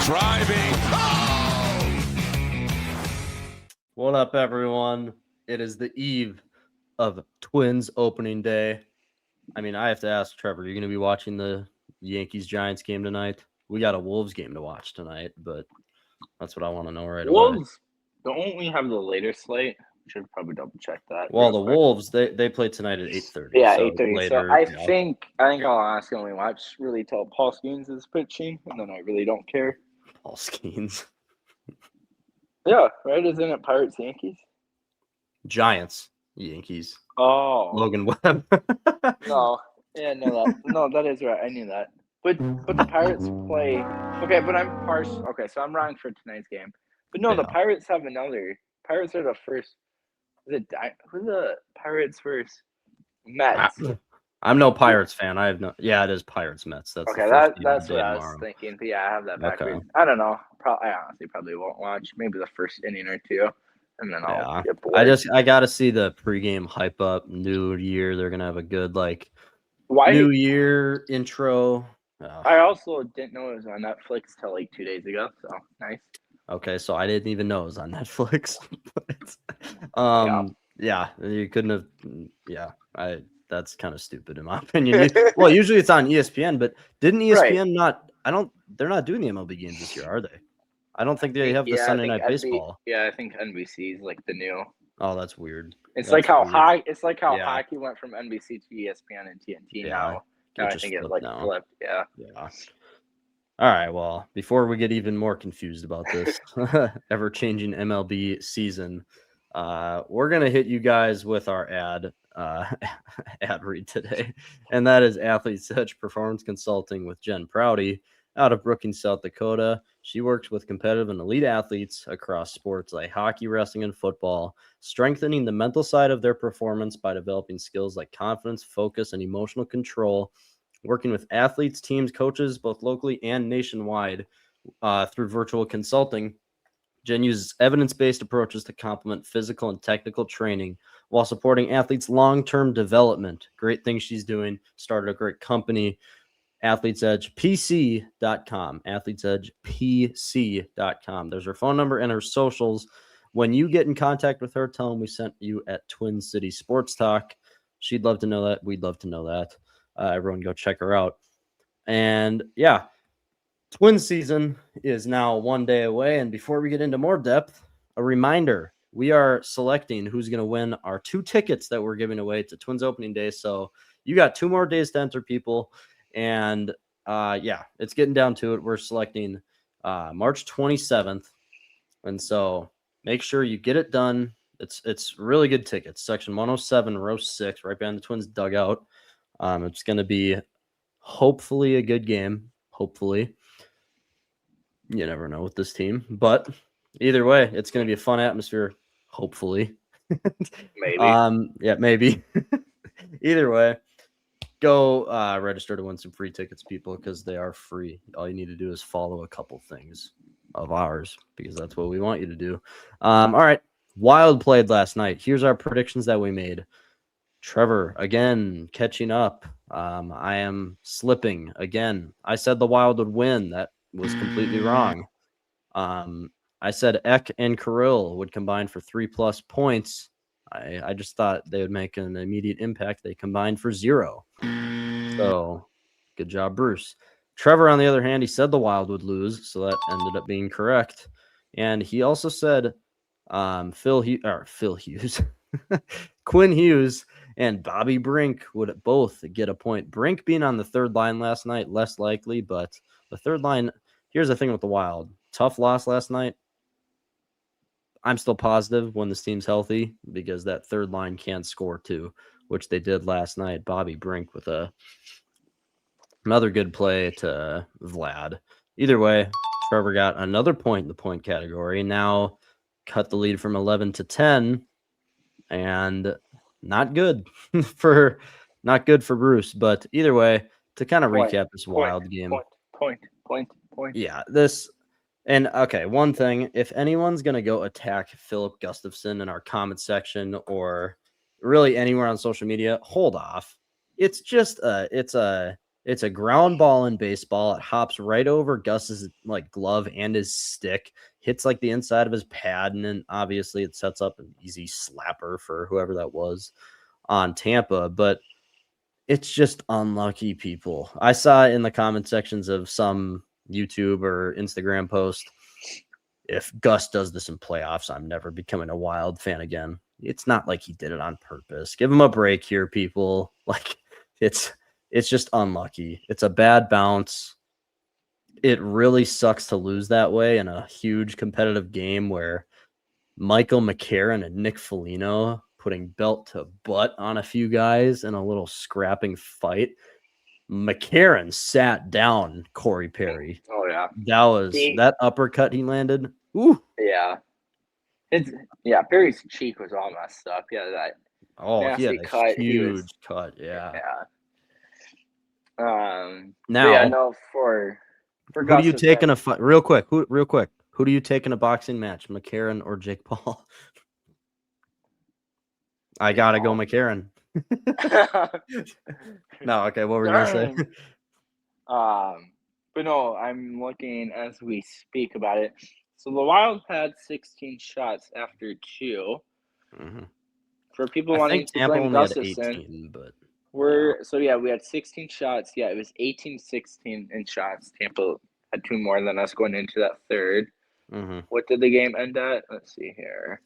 Driving. Oh! What up, everyone? It is the eve of Twins opening day. I mean, I have to ask Trevor, you're going to be watching the Yankees-Giants game tonight? We got a Wolves game to watch tonight, but that's what I want to know right away. Wolves don't we have the later slate? Should probably double check that. Well, the Wolves they play tonight at 8:30. Yeah, so 8:30. Later, so I think I'll honestly only watch really till Paul Skeens is pitching, and then I really don't care. Paul Skeens. Yeah, right. Isn't it Pirates Yankees? Giants Yankees. Oh, Logan Webb. no, that is right. I knew that. But the Pirates play. Okay, but I'm partial. Okay, so I'm wrong for tonight's game. But no, the Pirates have another. Pirates are the first. Who's the Pirates first? Mets. I'm no Pirates fan. I have no. Yeah, it is Pirates Mets. That's okay. That's what I was thinking. But yeah, I have that backwards. Okay. I don't know. I honestly probably won't watch. Maybe the first inning or two, and then I'll get bored. I got to see the pregame hype up. New Year, they're gonna have a good New Year intro. I also didn't know it was on Netflix till 2 days ago. So nice. Okay, so I didn't even know it was on Netflix. Yeah, you couldn't have. Yeah, that's kind of stupid in my opinion. Well, usually it's on ESPN, but didn't ESPN not? They're not doing the MLB games this year, are they? I don't think they have the Sunday Night Baseball. Yeah, I think NBC is the new. Oh, that's weird. It's like how hockey went from NBC to ESPN and TNT now. Now I think it flipped. Yeah. All right. Well, before we get even more confused about this ever-changing MLB season, we're gonna hit you guys with our ad read today, and that is Athletes Edge Performance Consulting with Jen Prouty out of Brookings, South Dakota. She works with competitive and elite athletes across sports like hockey, wrestling, and football, strengthening the mental side of their performance by developing skills like confidence, focus, and emotional control. Working with athletes, teams, coaches, both locally and nationwide through virtual consulting. Jen uses evidence-based approaches to complement physical and technical training while supporting athletes' long-term development. Great thing she's doing. Started a great company, AthletesEdgePC.com. AthletesEdgePC.com. There's her phone number and her socials. When you get in contact with her, tell them we sent you at Twin City Sports Talk. She'd love to know that. We'd love to know that. Everyone go check her out. And yeah, Twin season is now 1 day away. And before we get into more depth, a reminder, we are selecting who's going to win our 2 tickets that we're giving away to Twins opening day. So you got 2 more days to enter, people. And it's getting down to it. We're selecting March 27th. And so make sure you get it done. It's really good tickets. Section 107, row 6, right behind the Twins dugout. It's going to be hopefully a good game. Hopefully. You never know with this team. But either way, it's going to be a fun atmosphere. Hopefully. Maybe. Maybe. Either way, go register to win some free tickets, people, because they are free. All you need to do is follow a couple things of ours because that's what we want you to do. All right. Wild played last night. Here's our predictions that we made. Trevor, again, catching up. I am slipping again. I said the Wild would win. That was completely wrong. I said Eck and Kirill would combine for 3+ points. I just thought they would make an immediate impact. They combined for 0. So good job, Bruce. Trevor, on the other hand, he said the Wild would lose, so that ended up being correct. And he also said Phil Hughes, Quinn Hughes, and Bobby Brink would both get a point. Brink being on the third line last night, less likely, but the third line, here's the thing with the Wild. Tough loss last night. I'm still positive when this team's healthy because that third line can score too, which they did last night. Bobby Brink with another good play to Vlad. Either way, Trevor got another point in the point category. Now cut the lead from 11 to 10, and not good for Bruce. But either way, to kind of recap this Wild game. Point. Yeah, this. And okay, one thing, if anyone's going to go attack Philip Gustafson in our comment section or really anywhere on social media, hold off. It's just it's a It's a ground ball in baseball. It hops right over Gus's like glove and his stick, hits like the inside of his pad, and then obviously it sets up an easy slapper for whoever that was on Tampa. But it's just unlucky, people. I saw in the comment sections of some YouTube or Instagram post, if Gus does this in playoffs, I'm never becoming a Wild fan again. It's not like he did it on purpose. Give him a break here, people. Like it's just unlucky. It's a bad bounce. It really sucks to lose that way in a huge competitive game where Michael McCarron and Nick Foligno putting belt to butt on a few guys in a little scrapping fight. McCarron sat down Corey Perry. Oh yeah, That uppercut he landed. Ooh. Yeah. Perry's cheek was all messed up. Yeah, that. Oh, he had a cut. huge cut. Yeah. Now, yeah, no, for who do you take in a fight? Real quick. Who do you take in a boxing match, McCarron or Jake Paul? I gotta go McCarron. No, okay. What were you gonna say? But no, I'm looking as we speak about it. So the Wild had 16 shots after 2. Mm-hmm. For people wanting to blame Gustafson, but we had 16 shots. Yeah, it was 18-16 in shots. Tampa had 2 more than us going into that third. Mm-hmm. What did the game end at? Let's see here.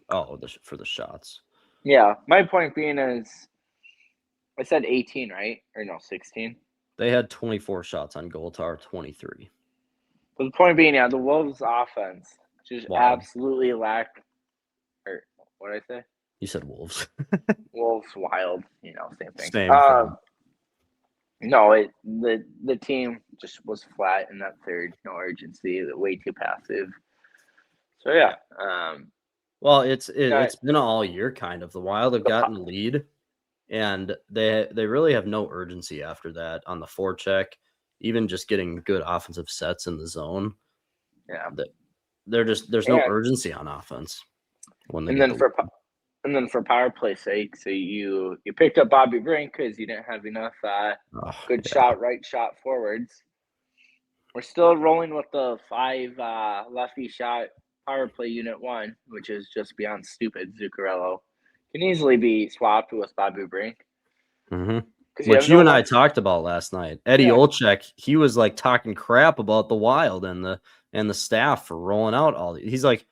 For the shots. Yeah, my point being is, I said 18, right? Or no, 16. They had 24 shots on goal to our 23. But the point being, the Wolves' offense just absolutely Or what did I say? You said Wolves. Wolves, Wild, same thing. Same thing. No, the team just was flat in that third. No urgency. Way too passive. So yeah. Well, it's been all year kind of. The Wild have gotten lead, and they really have no urgency after that on the forecheck. Even just getting good offensive sets in the zone. Yeah, there's no urgency on offense when they. And then for power play sake, so you picked up Bobby Brink because you didn't have enough right shot forwards. We're still rolling with the 5 lefty shot power play unit 1, which is just beyond stupid. Zuccarello can easily be swapped with Bobby Brink. Mm-hmm. Which you and I talked about last night. Eddie Olczyk, he was like talking crap about the Wild and the staff for rolling out all these. He's like,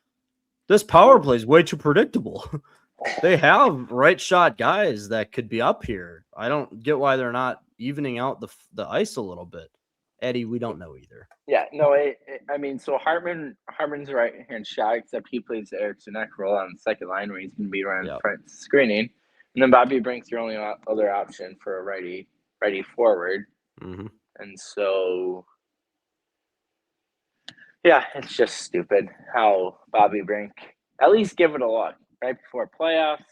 this power play is way too predictable. They have right shot guys that could be up here. I don't get why they're not evening out the ice a little bit. Eddie, we don't know either. Yeah, no, so Hartman's a right-hand shot, except he plays the Eriksson Ek role on the second line where he's going to be running front screening. And then Bobby Brink's your only other option for a righty forward. Mm-hmm. And so, yeah, it's just stupid how Bobby Brink, at least give it a look right before playoffs.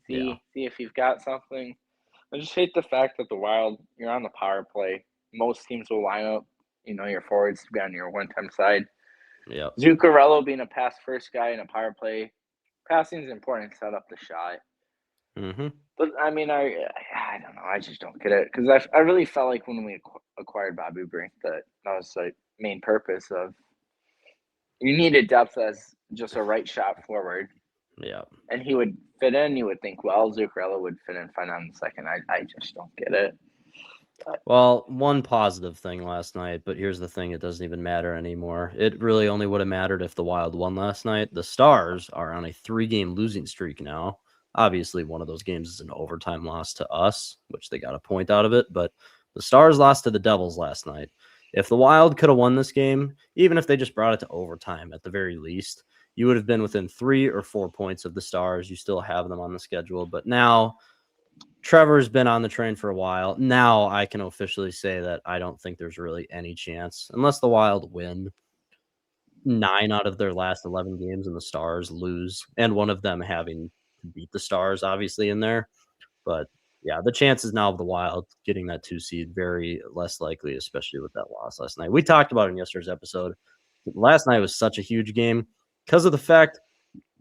See if you've got something. I just hate the fact that the Wild, you're on the power play. Most teams will line up, your forwards to be on your one-time side. Yeah. Zuccarello being a pass-first guy in a power play, passing is important to set up the shot. Mm-hmm. But, I don't know. I just don't get it. Because I really felt like when we acquired Bobby Brink that was the main purpose of you needed depth as just a right shot forward. Yeah. And he would fit in. You would think, well, Zuccarello would fit in fine on the second. I just don't get it. Well, one positive thing last night, but here's the thing. It doesn't even matter anymore. It really only would have mattered if the Wild won last night. The Stars are on a 3-game losing streak now. Obviously, one of those games is an overtime loss to us, which they got a point out of it. But the Stars lost to the Devils last night. If the Wild could have won this game, even if they just brought it to overtime at the very least, you would have been within 3 or 4 points of the Stars. You still have them on the schedule. But now Trevor's been on the train for a while. Now I can officially say that I don't think there's really any chance, unless the Wild win 9 out of their last 11 games and the Stars lose, and one of them having to beat the Stars, obviously, in there. But yeah, the chances now of the Wild getting that 2 seed very less likely, especially with that loss last night. We talked about it in yesterday's episode. Last night was such a huge game because of the fact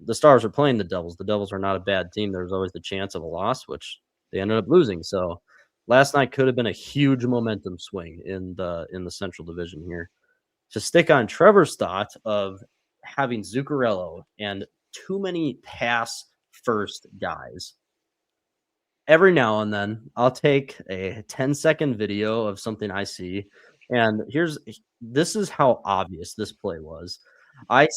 the Stars are playing the Devils. The Devils are not a bad team. There was always the chance of a loss, which they ended up losing. So Last night could have been a huge momentum swing in the Central Division here. To stick on Trevor's thought of having Zuccarello and too many pass first guys. Every now and then I'll take a 10-second video of something I see. And this is how obvious this play was. I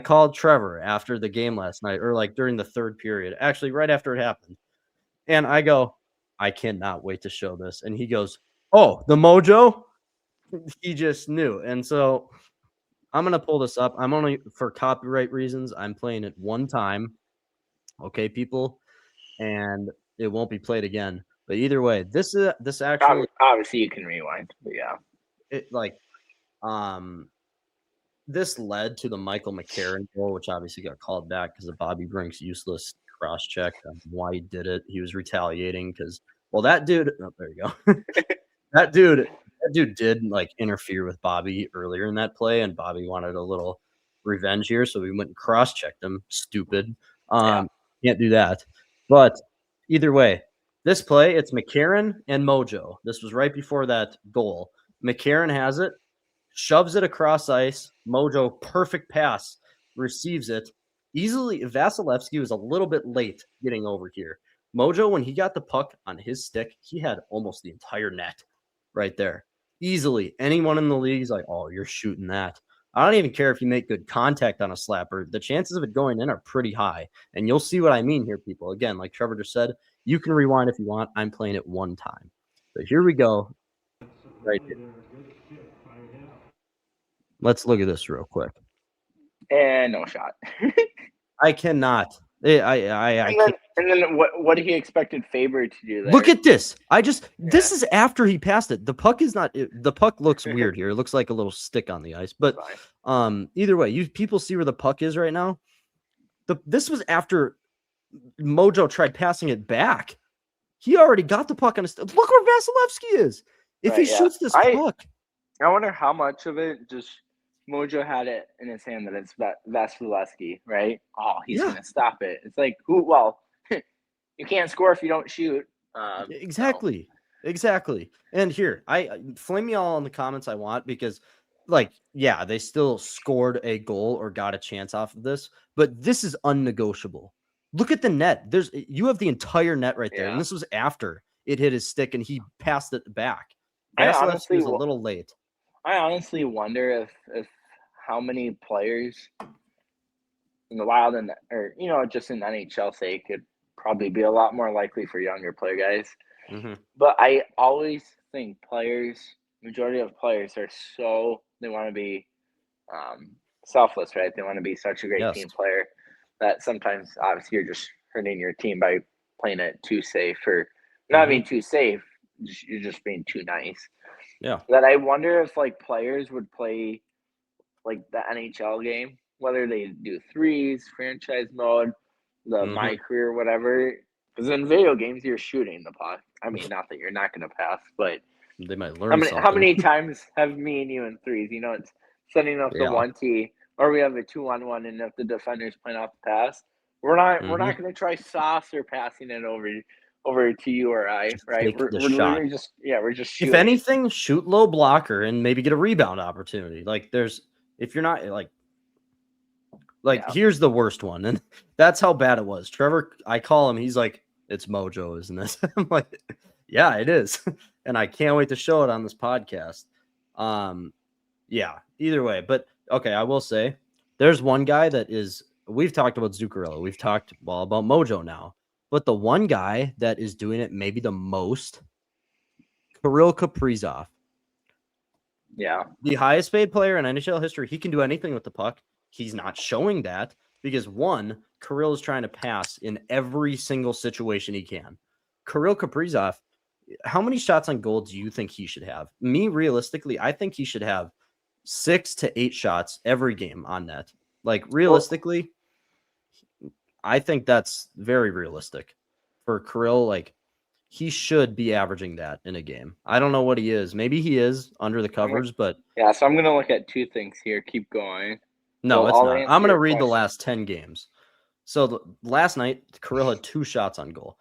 called Trevor after the game last night, or like during the third period, actually right after it happened. And I go, I cannot wait to show this. And he goes, oh, the mojo? He just knew. And so I'm going to pull this up. I'm only, for copyright reasons, I'm playing it one time. Okay, people? And it won't be played again. But either way, this actually, obviously you can rewind, but yeah. This led to the Michael McCarron goal, which obviously got called back because of Bobby Brink's useless cross check on why he did it. He was retaliating because, well, that dude. Oh, there you go. that dude did like interfere with Bobby earlier in that play, and Bobby wanted a little revenge here, so we went and cross checked him. Stupid. Can't do that. But either way, this play, it's McCarron and Mojo. This was right before that goal. McCarron has it, shoves it across ice. Mojo, perfect pass, receives it easily. Vasilevsky was a little bit late getting over here. Mojo, when he got the puck on his stick, he had almost the entire net right there. Easily. Anyone in the league is like, oh, you're shooting that. I don't even care if you make good contact on a slapper. The chances of it going in are pretty high. And you'll see what I mean here, people. Again, like Trevor just said, you can rewind if you want. I'm playing it one time. But here we go. Right here. Let's look at this real quick. And no shot. I cannot. And then what he expected Faber to do there? Look at this. This is after he passed it. The puck is not. The puck looks weird here. It looks like a little stick on the ice. But either way, you people see where the puck is right now. This was after Mojo tried passing it back. He already got the puck on his. Look where Vasilevsky is. If he shoots this puck, I wonder how much of it just Mojo had it in his hand that it's Vasilevsky, right? Oh, he's gonna stop it. It's like, well, you can't score if you don't shoot. Exactly. And here, I flame me all in the comments I want, because, like, yeah, they still scored a goal or got a chance off of this, but this is unnegotiable. Look at the net. You have the entire net right there, and this was after it hit his stick and he passed it back. Vasilevsky was a little late. I honestly wonder if how many players in the Wild or just in NHL sake could probably be a lot more likely for younger player guys. Mm-hmm. But I always think majority of players they want to be selfless, right? They want to be such a great team player that sometimes obviously you're just hurting your team by playing it too safe, or not being too safe. You're just being too nice. Yeah. That I wonder if like players would play like the NHL game, whether they do threes, franchise mode, my career, whatever. Because in video games, you're shooting the puck. I mean, not that you're not going to pass, but they might learn something. How many times have me and you in threes? It's setting up the 1T, or we have a 2-on-1, and if the defender's playing off the pass, we're not going to try sauce or passing it over to you or I, right? We're literally just shooting. If anything, shoot low blocker and maybe get a rebound opportunity. Like if you're not here's the worst one, and that's how bad it was. Trevor, I call him, he's like, it's Mojo, isn't it? I'm like, yeah, it is. And I can't wait to show it on this podcast. Yeah, either way. But okay, I will say there's one guy we've talked about Zuccarello. We've talked about Mojo now. But the one guy that is doing it maybe the most, Kirill Kaprizov. Yeah. The highest paid player in NHL history. He can do anything with the puck. He's not showing that because, one, Kirill is trying to pass in every single situation he can. Kirill Kaprizov, how many shots on goal do you think he should have? Me, realistically, I think he should have 6 to 8 shots every game on net. Like, realistically, I think that's very realistic for Kirill. Like, he should be averaging that in a game. I don't know what he is. Maybe he is under the covers, but yeah. So I'm gonna look at 2 things here. Keep going. No, it's not. I'm gonna read the last 10 games. So last night, Kirill had 2 shots on goal.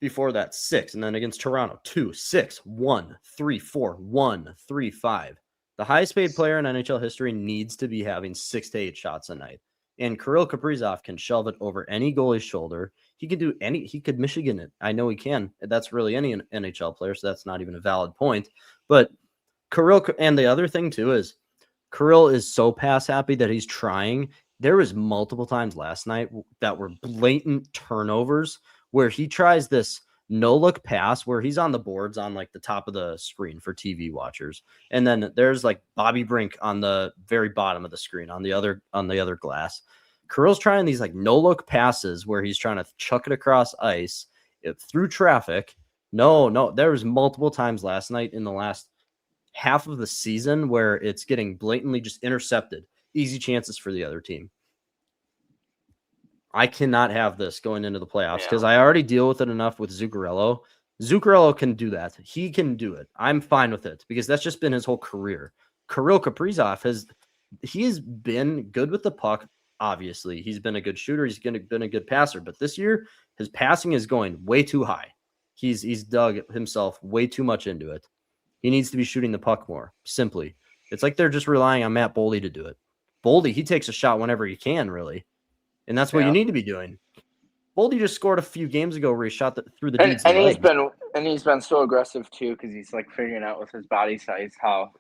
Before that, 6. And then against Toronto, 2, 6, 1, 3, 4, 1, 3, 5. The highest paid player in NHL history needs to be having 6 to 8 shots a night. And Kirill Kaprizov can shove it over any goalie's shoulder. He could he could Michigan it. I know he can. That's really any NHL player, so that's not even a valid point. But Kirill, and the other thing too is Kirill is so pass happy that he's trying. There was multiple times last night that were blatant turnovers where he tries this no-look pass where he's on the boards on like the top of the screen for TV watchers. And then there's like Bobby Brink on the very bottom of the screen on the other glass. Kirill's trying these like no-look passes where he's trying to chuck it across ice through traffic. No, there was multiple times last night in the last half of the season where it's getting blatantly just intercepted. Easy chances for the other team. I cannot have this going into the playoffs because I already deal with it enough with Zuccarello. Zuccarello can do that. He can do it. I'm fine with it because that's just been his whole career. Kirill Kaprizov has been good with the puck. Obviously, he's been a good shooter. He's been a good passer. But this year, his passing is going way too high. He's dug himself way too much into it. He needs to be shooting the puck more. Simply, it's like they're just relying on Matt Boldy to do it. Boldy, he takes a shot whenever he can, really. And that's what you need to be doing. Boldy just scored a few games ago where he shot through the dude's legs. He's been so aggressive too because he's like figuring out with his body size how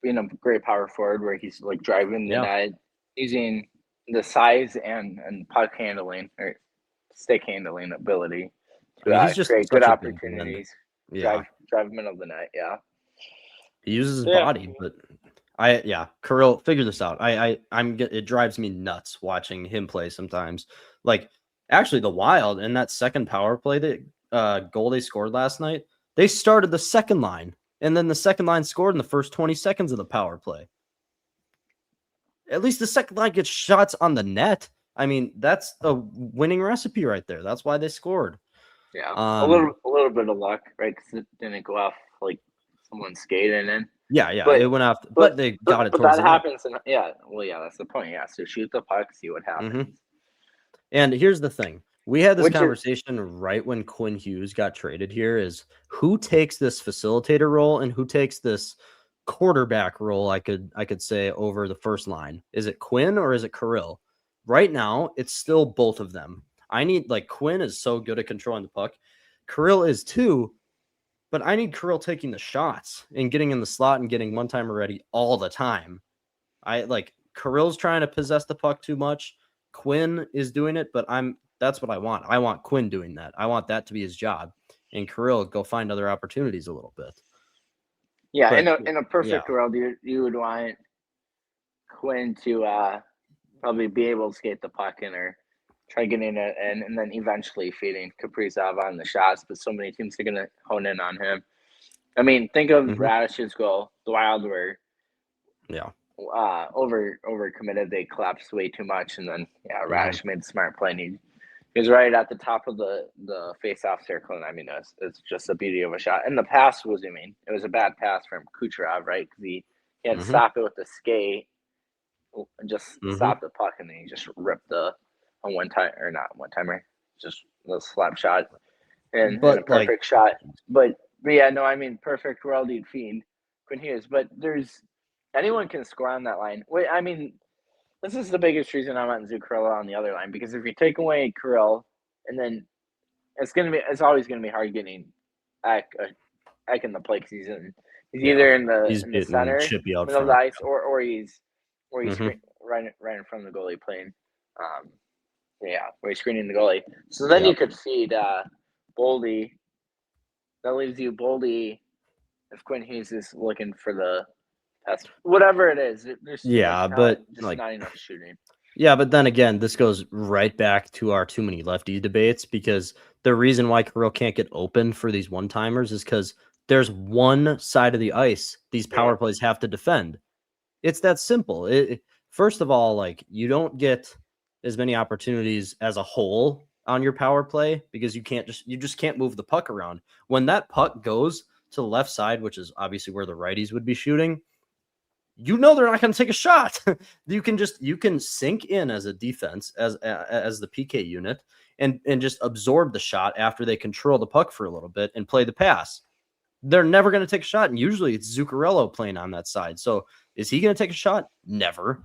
being a great power forward where he's like driving the net using the size and puck handling or stick handling ability to create good opportunities. Drive middle of the net. Yeah, he uses his body, but. Kirill, figure this out. It drives me nuts watching him play sometimes. Like, actually, the Wild in that second power play, that goal they scored last night, they started the second line, and then the second line scored in the first 20 seconds of the power play. At least the second line gets shots on the net. I mean, that's a winning recipe right there. That's why they scored. Yeah, a little bit of luck, right? Because it didn't go off like someone skating in. Yeah, it went off, but they got it. But that happens, that's the point. Yeah, so shoot the puck, see what happens. Mm-hmm. And here's the thing: we had this conversation right when Quinn Hughes got traded. Here is who takes this facilitator role and who takes this quarterback role. I could say over the first line. Is it Quinn or is it Kirill? Right now, it's still both of them. Quinn is so good at controlling the puck. Kirill is too. But I need Kirill taking the shots and getting in the slot and getting one-timer ready all the time. Kirill's trying to possess the puck too much. Quinn is doing it, but that's what I want. I want Quinn doing that. I want that to be his job. And Kirill go find other opportunities a little bit. Yeah, in a perfect world, you would want Quinn to probably be able to skate the puck in or try getting it in, and then eventually feeding Kaprizov on the shots. But so many teams are going to hone in on him. I mean, think of Radish's goal. The Wild were over committed. They collapsed way too much, and then Radish made the smart play. And he was right at the top of the face-off circle, and I mean, it's just a beauty of a shot. And the pass was, it was a bad pass from Kucherov, right? Because he had to stop it with the skate and just stop the puck, and then he just ripped just a slap shot and a perfect shot. But perfect world you'd feed Quinn Hughes. But anyone can score on that line. Wait, this is the biggest reason I want Zuccarello on the other line, because if you take away Kirill, and then it's always gonna be hard getting Eck in the play because he's either in the center, middle of the ice, or he's right in front of the goalie playing. Where he's screening the goalie. So then you could feed Boldy. That leaves you Boldy if Quinn Hughes is looking for the test. Whatever it is. There's not enough shooting. Yeah, but then again, this goes right back to our too many lefty debates, because the reason why Kirill can't get open for these one-timers is because there's one side of the ice these power plays have to defend. It's that simple. First of all, you don't get as many opportunities as a whole on your power play because you just can't move the puck around. When that puck goes to the left side, which is obviously where the righties would be shooting, they're not going to take a shot. You can sink in as a defense, as the PK unit, and just absorb the shot after they control the puck for a little bit and play the pass. They're never going to take a shot, and usually it's Zuccarello playing on that side. So is he going to take a shot? Never.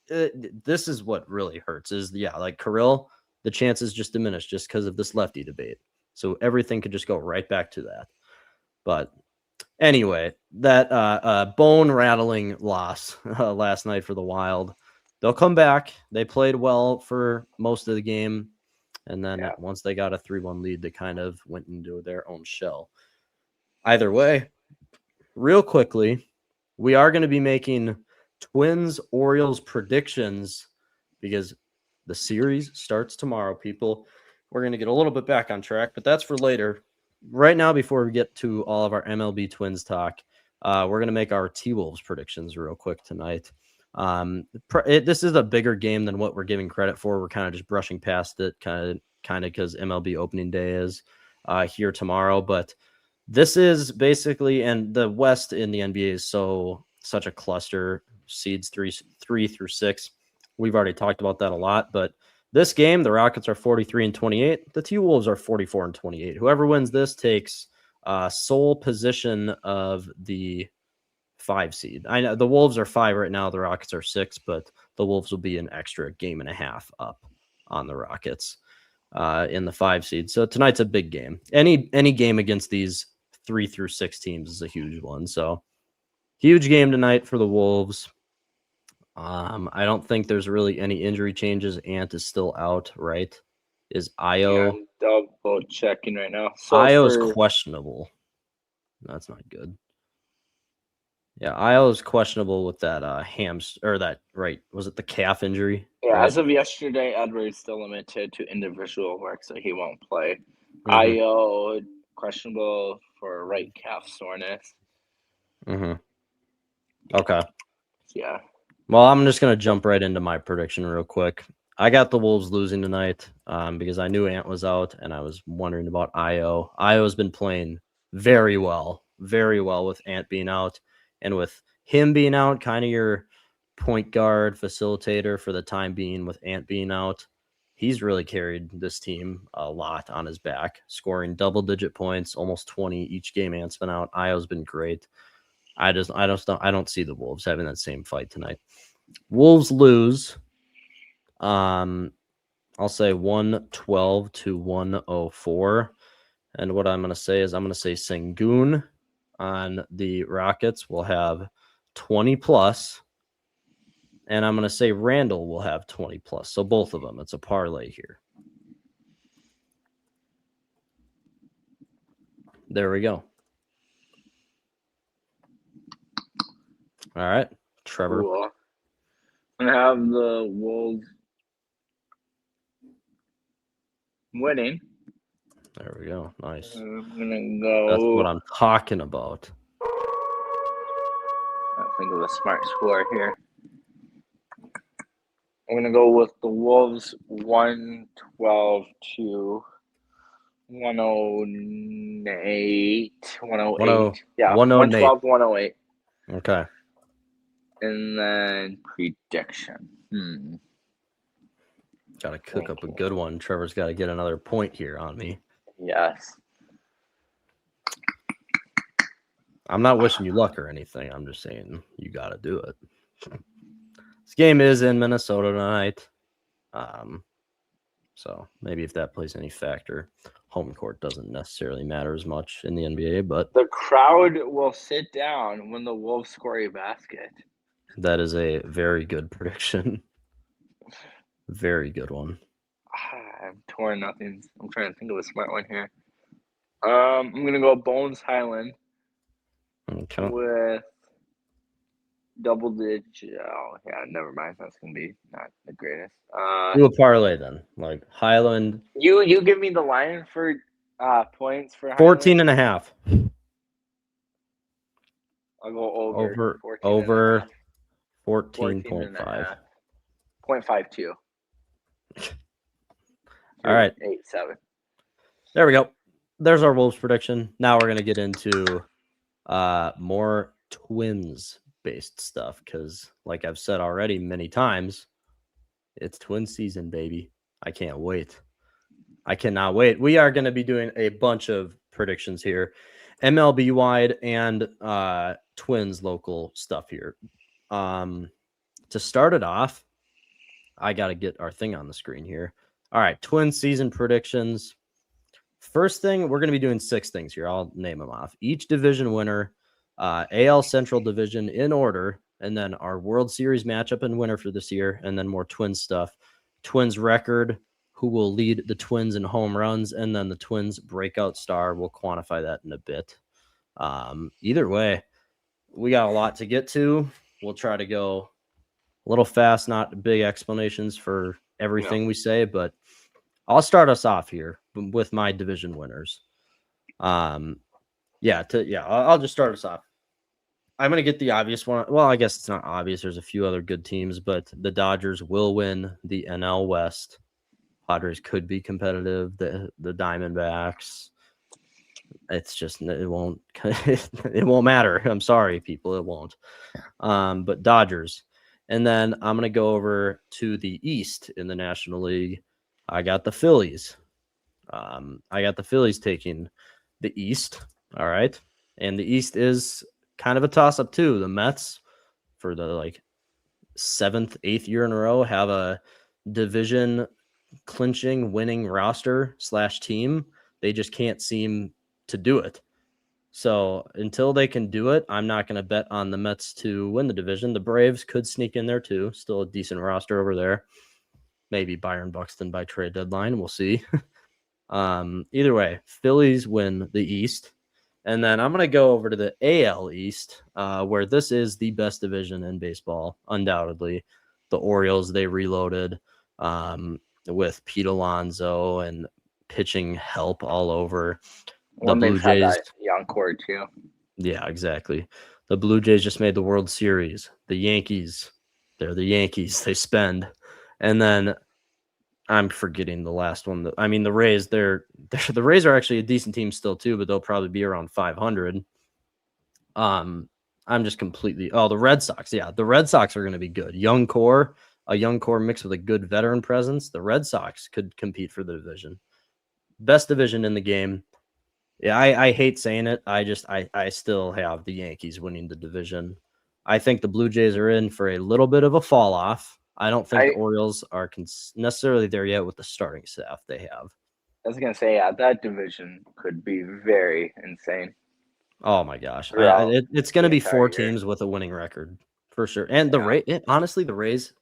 This is what really hurts is, like Kirill, the chances just diminish just because of this lefty debate. So everything could just go right back to that. But anyway, that bone-rattling loss last night for the Wild. They'll come back. They played well for most of the game. And then once they got a 3-1 lead, they kind of went into their own shell. Either way, real quickly, we are going to be making Twins-Orioles predictions because the series starts tomorrow, people. We're going to get a little bit back on track, but that's for later. Right now, before we get to all of our MLB Twins talk, we're going to make our T-Wolves predictions real quick tonight. This is a bigger game than what we're giving credit for. We're kind of just brushing past it, kind of because MLB opening day is here tomorrow. But this is basically, and the West in the NBA is such a cluster, seeds 3 through 6. We've already talked about that a lot, but this game, the Rockets are 43-28. The T-Wolves are 44-28. Whoever wins this takes sole position of the 5 seed. I know the Wolves are 5 right now. The Rockets are 6, but the Wolves will be an extra game and a half up on the Rockets in the 5 seed. So tonight's a big game. Any game against these 3 through 6 teams is a huge one. So huge game tonight for the Wolves. I don't think there's really any injury changes. Ant is still out, right? Is Io? Yeah, I'm double checking right now. So Io's questionable. That's not good. Yeah, Io is questionable with that was it the calf injury? Yeah, right? as of yesterday, Edwards still limited to individual work, so he won't play. Mhm. Io questionable for right calf soreness. Okay. Yeah. Well, I'm just gonna jump right into my prediction real quick. I got the Wolves losing tonight because I knew Ant was out, and I was wondering about Io. Io's been playing very well with Ant being out, and with him being out, kind of your point guard facilitator for the time being. With Ant being out, he's really carried this team a lot on his back, scoring double-digit points, almost 20 each game. Ant's been out. Io's been great. I don't see the Wolves having that same fight tonight. Wolves lose. I'll say 112-104. And what I'm going to say is I'm going to say Sengun on the Rockets will have 20 plus. And I'm going to say Randall will have 20 plus. So both of them. It's a parlay here. There we go. All right, Trevor. Cool. I'm gonna have the Wolves winning. There we go. Nice. I'm gonna go. That's what I'm talking about. I think of a smart score here. I'm gonna go with the Wolves 112 to 108. 108. Yeah, 112, 108. Okay. And then prediction. Got to cook up a good one. Trevor's got to get another point here on me. Yes. I'm not wishing you luck or anything. I'm just saying you got to do it. This game is in Minnesota tonight. So maybe if that plays any factor, home court doesn't necessarily matter as much in the NBA, but the crowd will sit down when the Wolves score a basket. That is a very good prediction. Very good one. I'm torn. Nothing. I'm trying to think of a smart one here. I'm gonna go Bones Highland. Okay. With double digit. Oh yeah, never mind. That's gonna be not the greatest. Do a parlay then, like Highland. You give me the line for points for 14 and a half. I'll go over 14.5. 0.52. All right. 8-7. There we go. There's our Wolves prediction. Now we're gonna get into more Twins based stuff because, like I've said already many times, it's Twin season, baby. I can't wait. I cannot wait. We are going to be doing a bunch of predictions here, MLB wide and Twins local stuff here. To start it off, I got to get our thing on the screen here. All right, Twins season predictions. First thing, we're going to be doing 6 things here. I'll name them off. Each division winner, AL Central Division in order, and then our World Series matchup and winner for this year, and then more Twins stuff. Twins record, who will lead the Twins in home runs, and then the Twins breakout star. We'll quantify that in a bit. Either way, we got a lot to get to. We'll try to go a little fast, not big explanations for everything we say, but I'll start us off here with my division winners. I'll just start us off. I'm going to get the obvious one. Well, I guess it's not obvious. There's a few other good teams, but the Dodgers will win the NL West. Padres could be competitive. The Diamondbacks. It's just, it won't matter. I'm sorry, people. It won't. But Dodgers. And then I'm going to go over to the East in the National League. I got the Phillies. I got the Phillies taking the East. All right. And the East is kind of a toss-up too. The Mets, for the 7th, 8th year in a row, have a division clinching winning roster / team. They just can't seem to do it. So until they can do it, I'm not going to bet on the Mets to win the division. The Braves could sneak in there too. Still a decent roster over there. Maybe Byron Buxton by trade deadline. We'll see. Either way, Phillies win the East. And then I'm going to go over to the AL East, where this is the best division in baseball, undoubtedly. The Orioles, they reloaded with Pete Alonso and pitching help all over. The Blue Jays, young core too. Yeah, exactly. The Blue Jays just made the World Series. The Yankees, they're the Yankees. They spend. And then I'm forgetting the last one. The Rays, the Rays are actually a decent team still too, but they'll probably be around 500. I'm just completely. Oh, the Red Sox. Yeah, the Red Sox are going to be good. A young core mixed with a good veteran presence. The Red Sox could compete for the division. Best division in the game. Yeah, I hate saying it. I still have the Yankees winning the division. I think the Blue Jays are in for a little bit of a fall off. I don't think the Orioles are necessarily there yet with the starting staff they have. I was going to say, that division could be very insane. Oh, my gosh. It's going to be 4 teams with a winning record for sure. And the Rays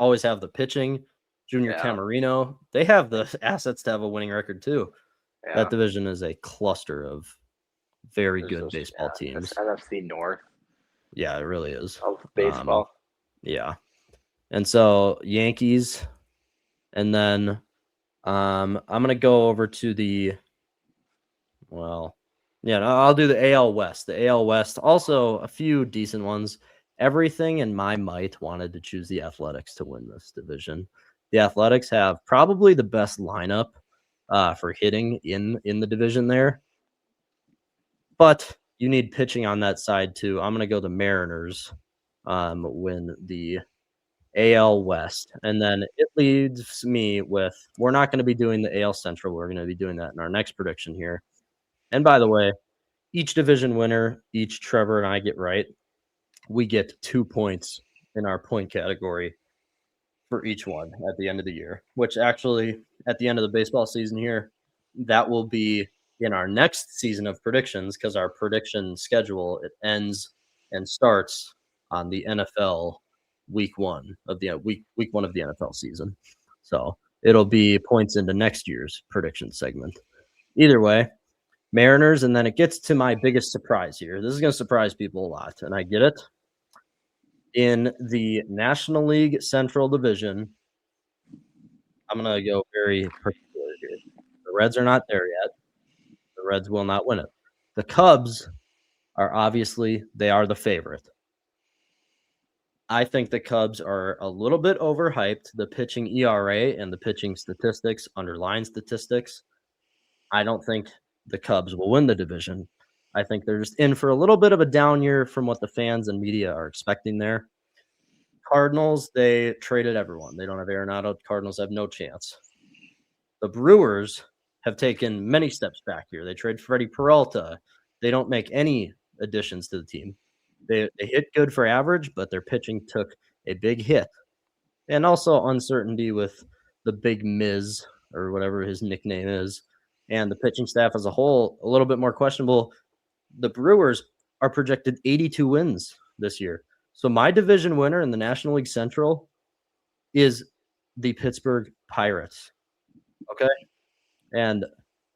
always have the pitching. Junior Camarino. They have the assets to have a winning record too. Yeah. That division is a cluster of very good baseball teams. NFC North. Yeah, it really is. Of baseball. Yeah. And so Yankees, and then I'm going to go over to I'll do the AL West. The AL West, also a few decent ones. Everything in my might wanted to choose the Athletics to win this division. The Athletics have probably the best lineup for hitting in the division there. But you need pitching on that side too. I'm going to go the Mariners win the AL West. And then it leaves me with, we're not going to be doing the AL Central. We're going to be doing that in our next prediction here. And by the way, each division winner, each Trevor and I get right, we get 2 points in our point category for each one at the end of the year, which actually at the end of the baseball season here, that will be in our next season of predictions, because our prediction schedule, it ends and starts on the NFL week one of the NFL season. So it'll be points into next year's prediction segment. Either way, Mariners, and then it gets to my biggest surprise here. This is going to surprise people a lot, and I get it. In the National League Central Division, I'm going to go very particular here. The Reds are not there yet. The Reds will not win it. The Cubs are they are the favorite. I think the Cubs are a little bit overhyped. The pitching ERA and the pitching statistics, underlying statistics, I don't think the Cubs will win the division. I think they're just in for a little bit of a down year from what the fans and media are expecting there. Cardinals, they traded everyone. They don't have Arenado. Cardinals have no chance. The Brewers have taken many steps back here. They trade Freddie Peralta. They don't make any additions to the team. They hit good for average, but their pitching took a big hit. And also uncertainty with the big Miz or whatever his nickname is. And the pitching staff as a whole, a little bit more questionable. The Brewers are projected 82 wins this year. So my division winner in the National League Central is the Pittsburgh Pirates. Okay. And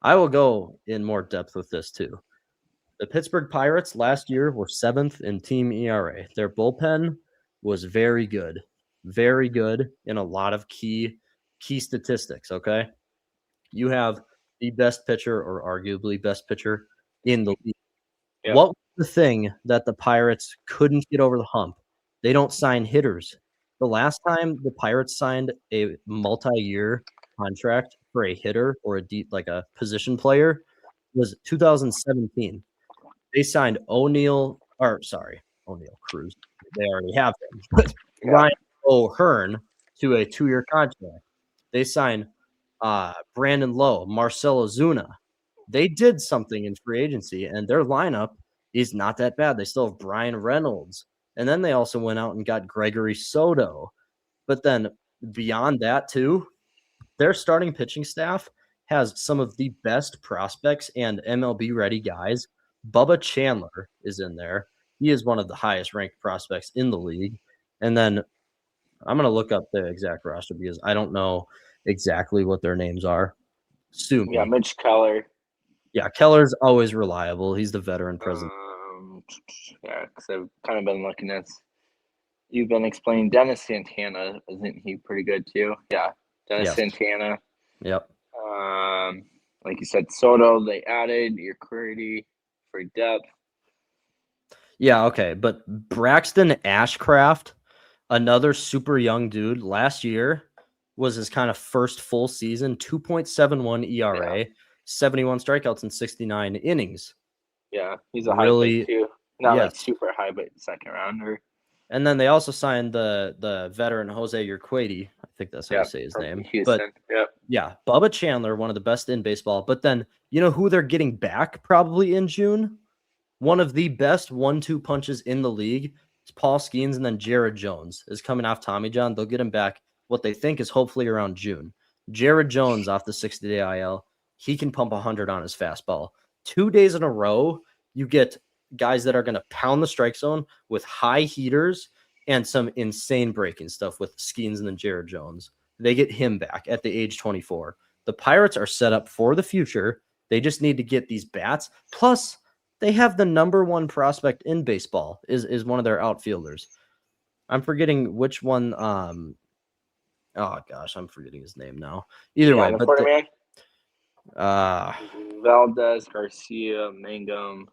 I will go in more depth with this too. The Pittsburgh Pirates last year were 7th in team ERA. Their bullpen was very good in a lot of key statistics. Okay. You have the best pitcher or arguably best pitcher in the league. Yep. What was the thing that the Pirates couldn't get over the hump? They don't sign hitters. The last time the Pirates signed a multi-year contract for a hitter or a position player was 2017. They signed O'Neill Cruz. They already have him. But Ryan O'Hearn to a 2-year contract. They signed Brandon Lowe, Marcell Ozuna. They did something in free agency, and their lineup is not that bad. They still have Brian Reynolds. And then they also went out and got Gregory Soto. But then beyond that, too, their starting pitching staff has some of the best prospects and MLB-ready guys. Bubba Chandler is in there. He is one of the highest-ranked prospects in the league. And then I'm going to look up the exact roster because I don't know exactly what their names are. Sue me. Yeah, Mitch Keller. Yeah, Keller's always reliable. He's the veteran present. Yeah, because I've kind of been looking at. You've been explaining Dennis Santana. Isn't he pretty good too? Yeah, Dennis Santana. Yep. Like you said, Soto. They added your Curdy for depth. Yeah, okay, but Braxton Ashcraft, another super young dude, last year was his kind of first full season, 2.71 ERA, 71 strikeouts in 69 innings. Yeah, he's a high pick too. Not like super high, but second rounder. And then they also signed the veteran Jose Urquidy. I think that's how you say his name. Houston. But yeah, Bubba Chandler, one of the best in baseball. But then you know who they're getting back probably in June? One of the best 1-2 punches in the league is Paul Skeens, and then Jared Jones is coming off Tommy John. They'll get him back what they think is hopefully around June. Jared Jones off the 60-day IL. He can pump 100 on his fastball. 2 days in a row, you get guys that are going to pound the strike zone with high heaters and some insane breaking stuff with Skeens and then Jared Jones. They get him back at the age 24. The Pirates are set up for the future. They just need to get these bats. Plus, they have the number one prospect in baseball is one of their outfielders. I'm forgetting which one. Oh gosh, I'm forgetting his name now. Either way, but Valdez, Garcia, Mangum.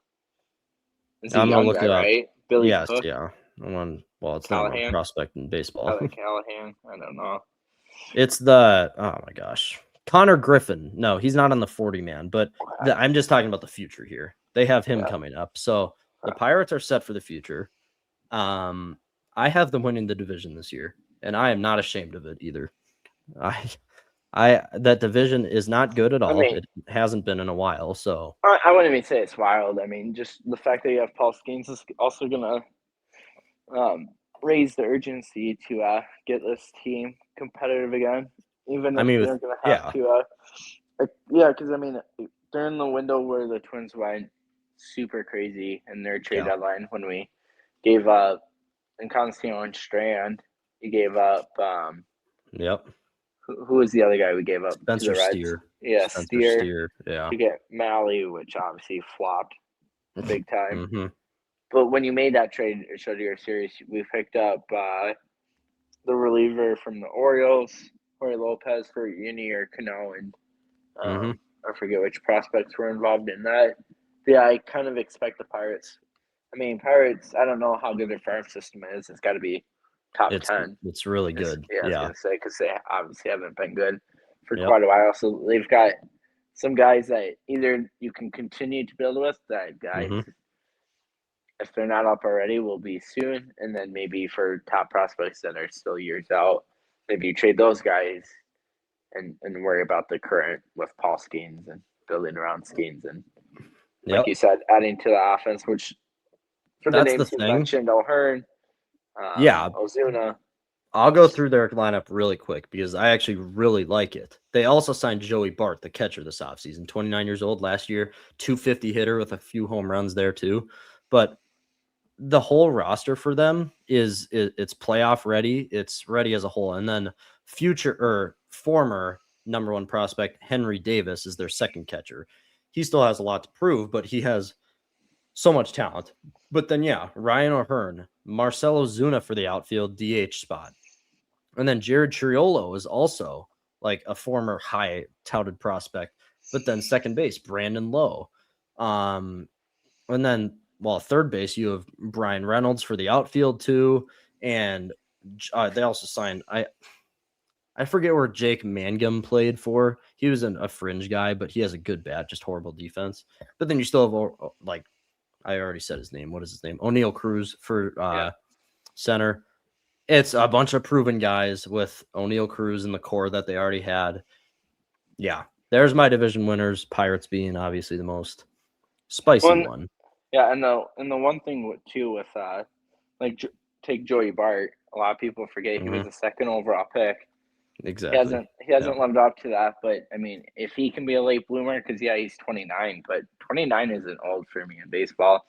I'm gonna look it up. Right? Billy yes, Cook? yeah. It's not a prospect in baseball. Callahan. I don't know. It's oh my gosh, Connor Griffin. No, he's not on the 40 man. But I'm just talking about the future here. They have him coming up. So the Pirates are set for the future. I have them winning the division this year, and I am not ashamed of it either. That division is not good at all. It hasn't been in a while. So I wouldn't even say it's wild. I mean, just the fact that you have Paul Skeens is also gonna raise the urgency to get this team competitive again. Even if they're gonna have to. Because I mean, during the window where the Twins went super crazy in their trade deadline, when we gave up Encancio and Strand, you gave up. Who was the other guy we gave up? Spencer to the Reds? Steer. Yeah, Steer. Yeah. To get Malley, which obviously flopped big time. Mm-hmm. But when you made that trade, it showed you were serious. We picked up the reliever from the Orioles, Jorge Lopez, for Yunior Cano, and I forget which prospects were involved in that. Yeah, I kind of expect the Pirates. I mean, Pirates, I don't know how good their farm system is. It's got to be top 10. It's really good. I was going to say, because they obviously haven't been good for quite a while. So they've got some guys that either you can continue to build with, that guys if they're not up already, will be soon. And then maybe for top prospects that are still years out, maybe you trade those guys and worry about the current with Paul Skeens and building around Skeens and like you said, adding to the offense, which for the That's the names you thing. mentioned, O'Hearn, Yeah. Ozuna. I'll go through their lineup really quick because I actually really like it. They also signed Joey Bart, the catcher, this offseason. 29 years old last year, 250 hitter with a few home runs there too. But the whole roster for them it's playoff ready. It's ready as a whole. And then former number one prospect Henry Davis is their second catcher. He still has a lot to prove, but he has so much talent. But then, Ryan O'Hearn, Marcelo Zuna for the outfield DH spot. And then Jared Triolo is also like a former high touted prospect. But then second base, Brandon Lowe. And then, third base, you have Brian Reynolds for the outfield too. And they also signed, I forget where Jake Mangum played for. He was a fringe guy, but he has a good bat, just horrible defense. But then you still have, I already said his name. What is his name? O'Neal Cruz for center. It's a bunch of proven guys with O'Neal Cruz in the core that they already had. Yeah, there's my division winners. Pirates being obviously the most spicy one. Yeah, and the one thing too with take Joey Bart. A lot of people forget he was a second overall pick. Exactly. He hasn't lived up to that, but I mean, if he can be a late bloomer, because he's 29, but 29 isn't old for me in baseball.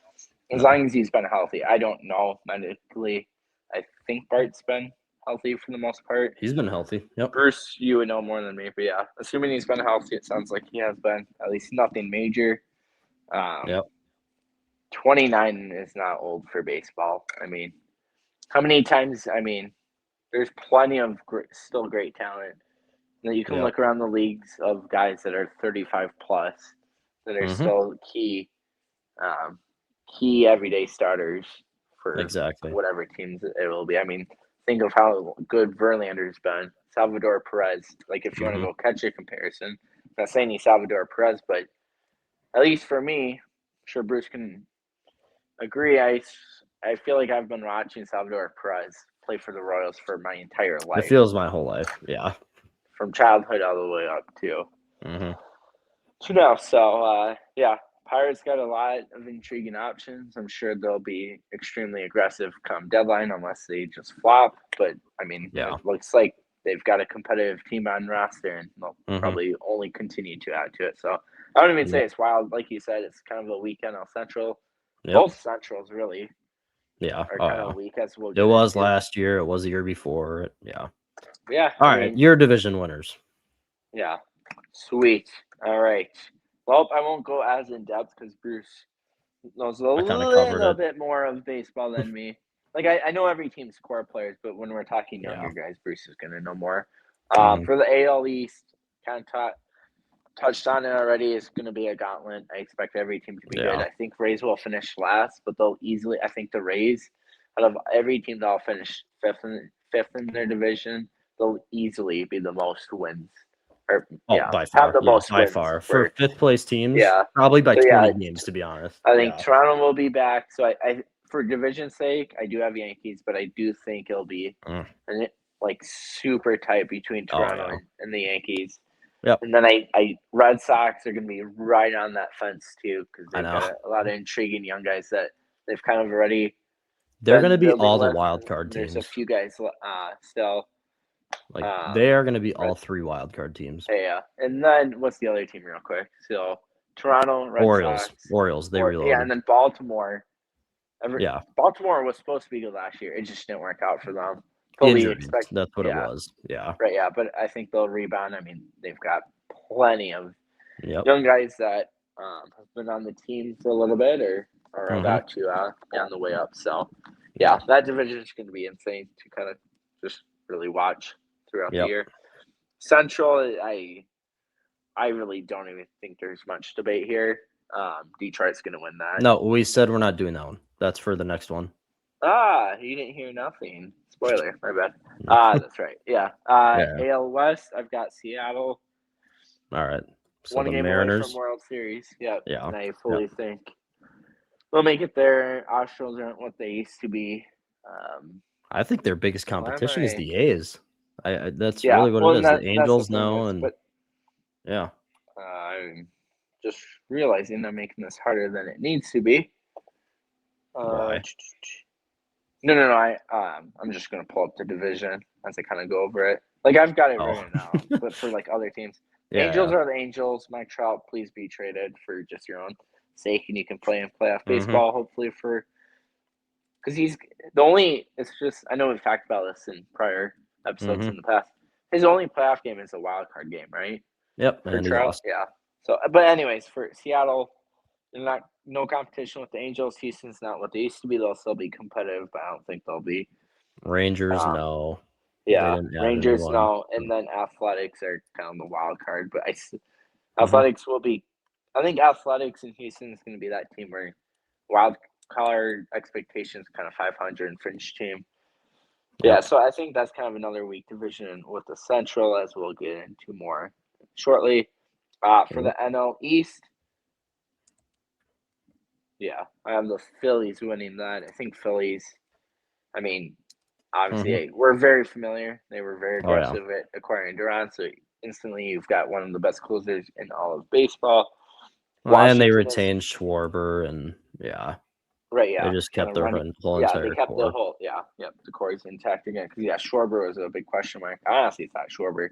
As long as he's been healthy. I don't know medically. I think Bart's been healthy for the most part. He's been healthy. Yep. Bruce, you would know more than me, but yeah, assuming he's been healthy, it sounds like he has been. At least nothing major. 29 is not old for baseball. I mean, how many times? I mean, there's plenty of still great talent. You can look around the leagues of guys that are 35 plus that are still key everyday starters for whatever teams it will be. I mean, think of how good Verlander's been. Salvador Perez. Like, if you want to go catch a comparison, I'm not saying he's Salvador Perez, but at least for me, I'm sure Bruce can agree. I feel like I've been watching Salvador Perez play for the Royals for my entire life. It feels my whole life. Yeah. From childhood all the way up to now. So, Pirates got a lot of intriguing options. I'm sure they'll be extremely aggressive come deadline unless they just flop. But, I mean, it looks like they've got a competitive team on roster, and they'll probably only continue to add to it. So, I don't even say it's wild. Like you said, it's kind of a weak NL Central. Both Centrals, really. Are kind of weak as we'll get It was into. last year. It was the year before. Yeah. All right. Your division winners. Yeah. Sweet. All right. Well, I won't go as in depth because Bruce knows a little bit more of baseball than me. Like, I know every team's core players, but when we're talking younger guys, Bruce is going to know more. For the AL East, kind of touched on it already. It's going to be a gauntlet. I expect every team to be good. I think Rays will finish last, but they'll easily. I think the Rays, out of every team that'll finish fifth in their division, they'll easily be the most wins. By far. Have the most wins for fifth place teams. Yeah, probably by 20 games, to be honest. I think Toronto will be back. So I for division's sake, I do have Yankees, but I do think it'll be super tight between Toronto and the Yankees. Yep. And then I Red Sox are going to be right on that fence too because they've got a lot of intriguing young guys that they've kind of already. They're going to be all the wild card teams. There's a few guys still. They are going to be all three wild card teams. Yeah. And then what's the other team real quick? So Toronto, Red Sox. Orioles, they reloaded. Yeah, and then Baltimore. Baltimore was supposed to be good last year. It just didn't work out for them. Injuries, that's what it was. Yeah. Right, yeah. But I think they'll rebound. I mean, they've got plenty of young guys that have been on the team for a little bit or are about to on the way up. So, that division is going to be insane to kind of just really watch throughout the year. Central, I really don't even think there's much debate here. Detroit's going to win that. No, we said we're not doing that one. That's for the next one. You didn't hear nothing. Spoiler, my bad. That's right. Yeah. AL West, I've got Seattle. All right. So one the game Mariners away from World Series. Yep. Yeah. And I fully think We'll make it there. Astros aren't what they used to be. I think their biggest competition is the A's. That's Yeah, really what well, it is. and The Angels know, but yeah. I'm just realizing I'm making this harder than it needs to be. Why? No. I'm just gonna pull up the division as I kind of go over it. Like I've got it written out, but for like other teams, Angels are the Angels. Mike Trout, please be traded for just your own sake, and you can play in playoff baseball. Hopefully, because he's the only. It's just I know we've talked about this in prior episodes in the past. His only playoff game is a wild card game, right? Yep, For and he Trout, lost. yeah. So, but anyways, for Seattle, they're no competition with the Angels. Houston's not what they used to be. They'll still be competitive, but I don't think they'll be. Rangers, no. Yeah, Rangers, no. And then Athletics are kind of the wild card, but Athletics will be. I think Athletics in Houston is going to be that team where wild card expectations kind of 500 and fringe team. Yeah, so I think that's kind of another weak division with the Central, as we'll get into more shortly. For the NL East, yeah, I have the Phillies winning that. I think Phillies, I mean, obviously, we're very familiar. They were very aggressive at acquiring Durant, so instantly you've got one of the best closers in all of baseball. And they retained Schwarber, and right, yeah, they just kept their whole entire they kept core. the whole, the core is intact again. Because Schwarber was a big question mark. I honestly thought Schwarber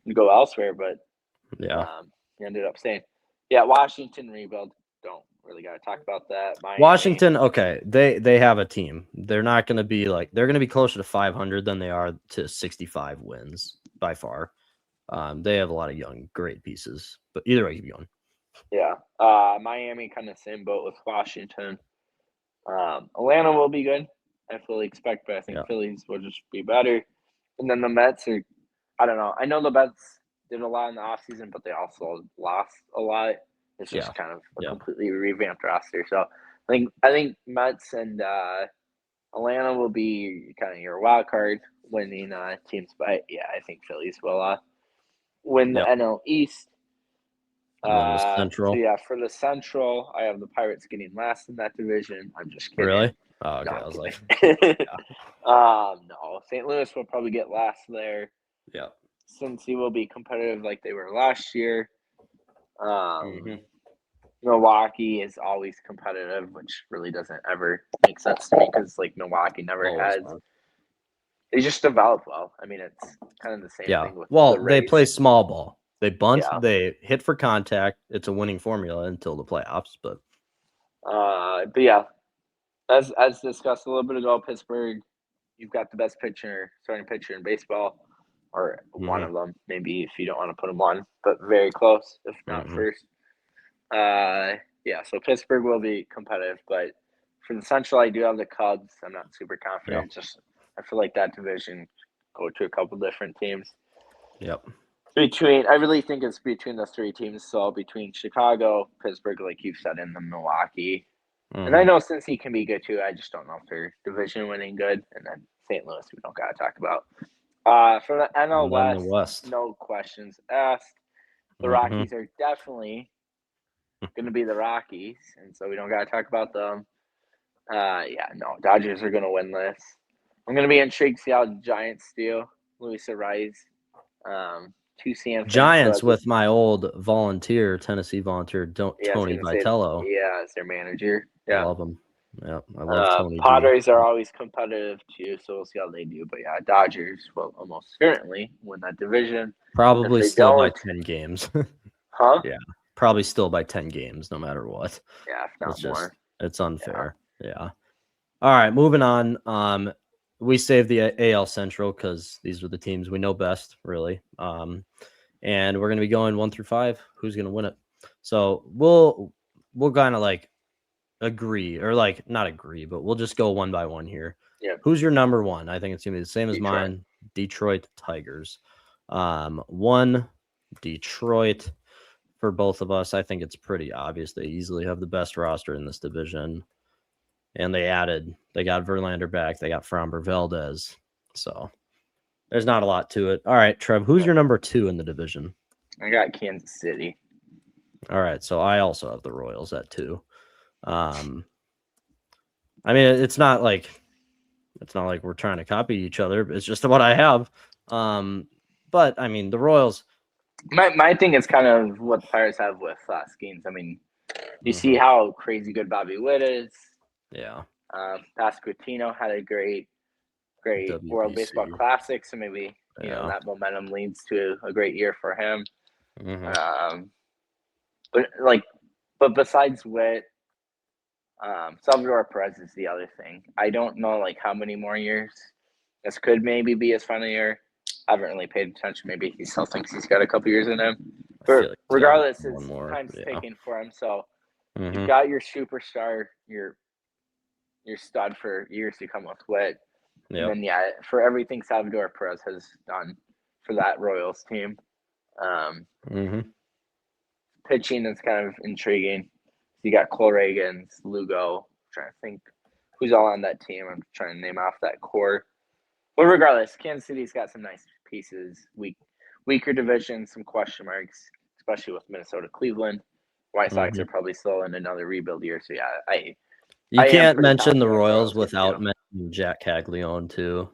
would go elsewhere, but he ended up staying. Yeah, Washington rebuild. Don't really got to talk about that. Miami. Washington, okay, they have a team. They're not going to be they're going to be closer to 500 than they are to 65 wins by far. They have a lot of young, great pieces, but either way, keep going. Yeah, Miami kind of same boat with Washington. Atlanta will be good. I fully expect, but I think Phillies will just be better. And then the Mets are, I don't know. I know the Mets did a lot in the offseason, but they also lost a lot. It's just kind of a completely revamped roster. So I think Mets and Atlanta will be kind of your wild card winning teams. But yeah, I think Phillies will win the NL East. And then the Central. So yeah, for the Central, I have the Pirates getting last in that division. I'm just kidding. Really? Oh, okay. No, I was like, no. St. Louis will probably get last there. Yeah. Since he will be competitive like they were last year. Milwaukee is always competitive, which really doesn't ever make sense to me because like Milwaukee never has. They just develop well. I mean, it's kind of the same thing with the Rays. They play small ball. They bunt, they hit for contact. It's a winning formula until the playoffs, but yeah, as discussed a little bit ago, Pittsburgh, you've got the best starting pitcher in baseball, or one of them, maybe if you don't want to put them on, but very close, if not first. So Pittsburgh will be competitive, but for the Central, I do have the Cubs. I'm not super confident. Just I feel like that division go to a couple different teams. Yep. I really think it's between the three teams. So between Chicago, Pittsburgh, like you've said, and the Milwaukee. And I know since he can be good too, I just don't know if they're division winning good. And then St. Louis, we don't got to talk about. For the NL West, no questions asked. The Rockies are definitely going to be the Rockies, and so we don't got to talk about them. Dodgers are going to win this. I'm going to be intrigued to see how the Giants do. Luis Ariz, Giants with my old Tennessee volunteer, Tony Vitello. As their manager. Yeah. I love him. Yeah, I love Tony. Padres are always competitive too, so we'll see how they do. But yeah, Dodgers will almost certainly win that division. Probably still by 10 games. Huh? Yeah, probably still by 10 games, no matter what. Yeah, if not more. It's unfair. Yeah. All right, moving on. We saved the AL Central because these are the teams we know best, really. And we're going to be going 1 through 5. Who's going to win it? So we'll kind of agree, or not agree, but we'll just go one by one here. Yeah. Who's your number one? I think it's going to be the same as mine. Detroit Tigers. 1 Detroit for both of us. I think it's pretty obvious. They easily have the best roster in this division. And they got Verlander back. They got Framber Valdez. So there's not a lot to it. All right, Trev, who's your number 2 in the division? I got Kansas City. All right, so I also have the Royals at 2. I mean, it's not like we're trying to copy each other. It's just what I have. But I mean, the Royals. My thing is kind of what the Pirates have with Skeens. I mean, you see how crazy good Bobby Witt is. Yeah. Pasquantino had a great World Baseball WBC. Classic, so maybe you know that momentum leads to a great year for him. But besides Witt, Salvador Perez is the other thing. I don't know like how many more years this could maybe be his final year. I haven't really paid attention. Maybe he still thinks he's got a couple years in him. But regardless, his time's taken for him. So you've got your superstar, your stud for years to come with Witt. Yep. And then for everything Salvador Perez has done for that Royals team. Pitching is kind of intriguing. You got Cole Reagans, Lugo. I'm trying to think who's all on that team. I'm trying to name off that core. But regardless, Kansas City's got some nice pieces. Weaker division, some question marks, especially with Minnesota, Cleveland. White Sox are probably still in another rebuild year. So yeah, you can't mention the Royals without mentioning Jack Caglione too,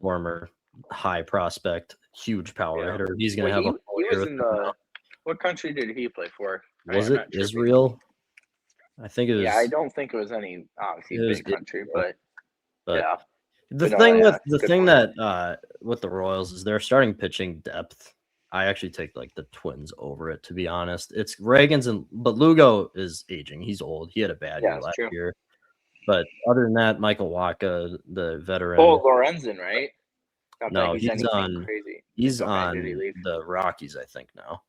former high prospect, huge power hitter. He's gonna have a full year with them. What country did he play for? Was it Israel? I think it was. Yeah, I don't think it was any obviously big country, but yeah. The thing that with the Royals is their starting pitching depth. I actually take like the Twins over it, to be honest. It's Reagan's but Lugo is aging. He's old. He had a bad year last year. But other than that, Michael Wacha, the veteran. Oh, Lorenzen, right? No, he's on crazy. He's on the Rockies, I think now.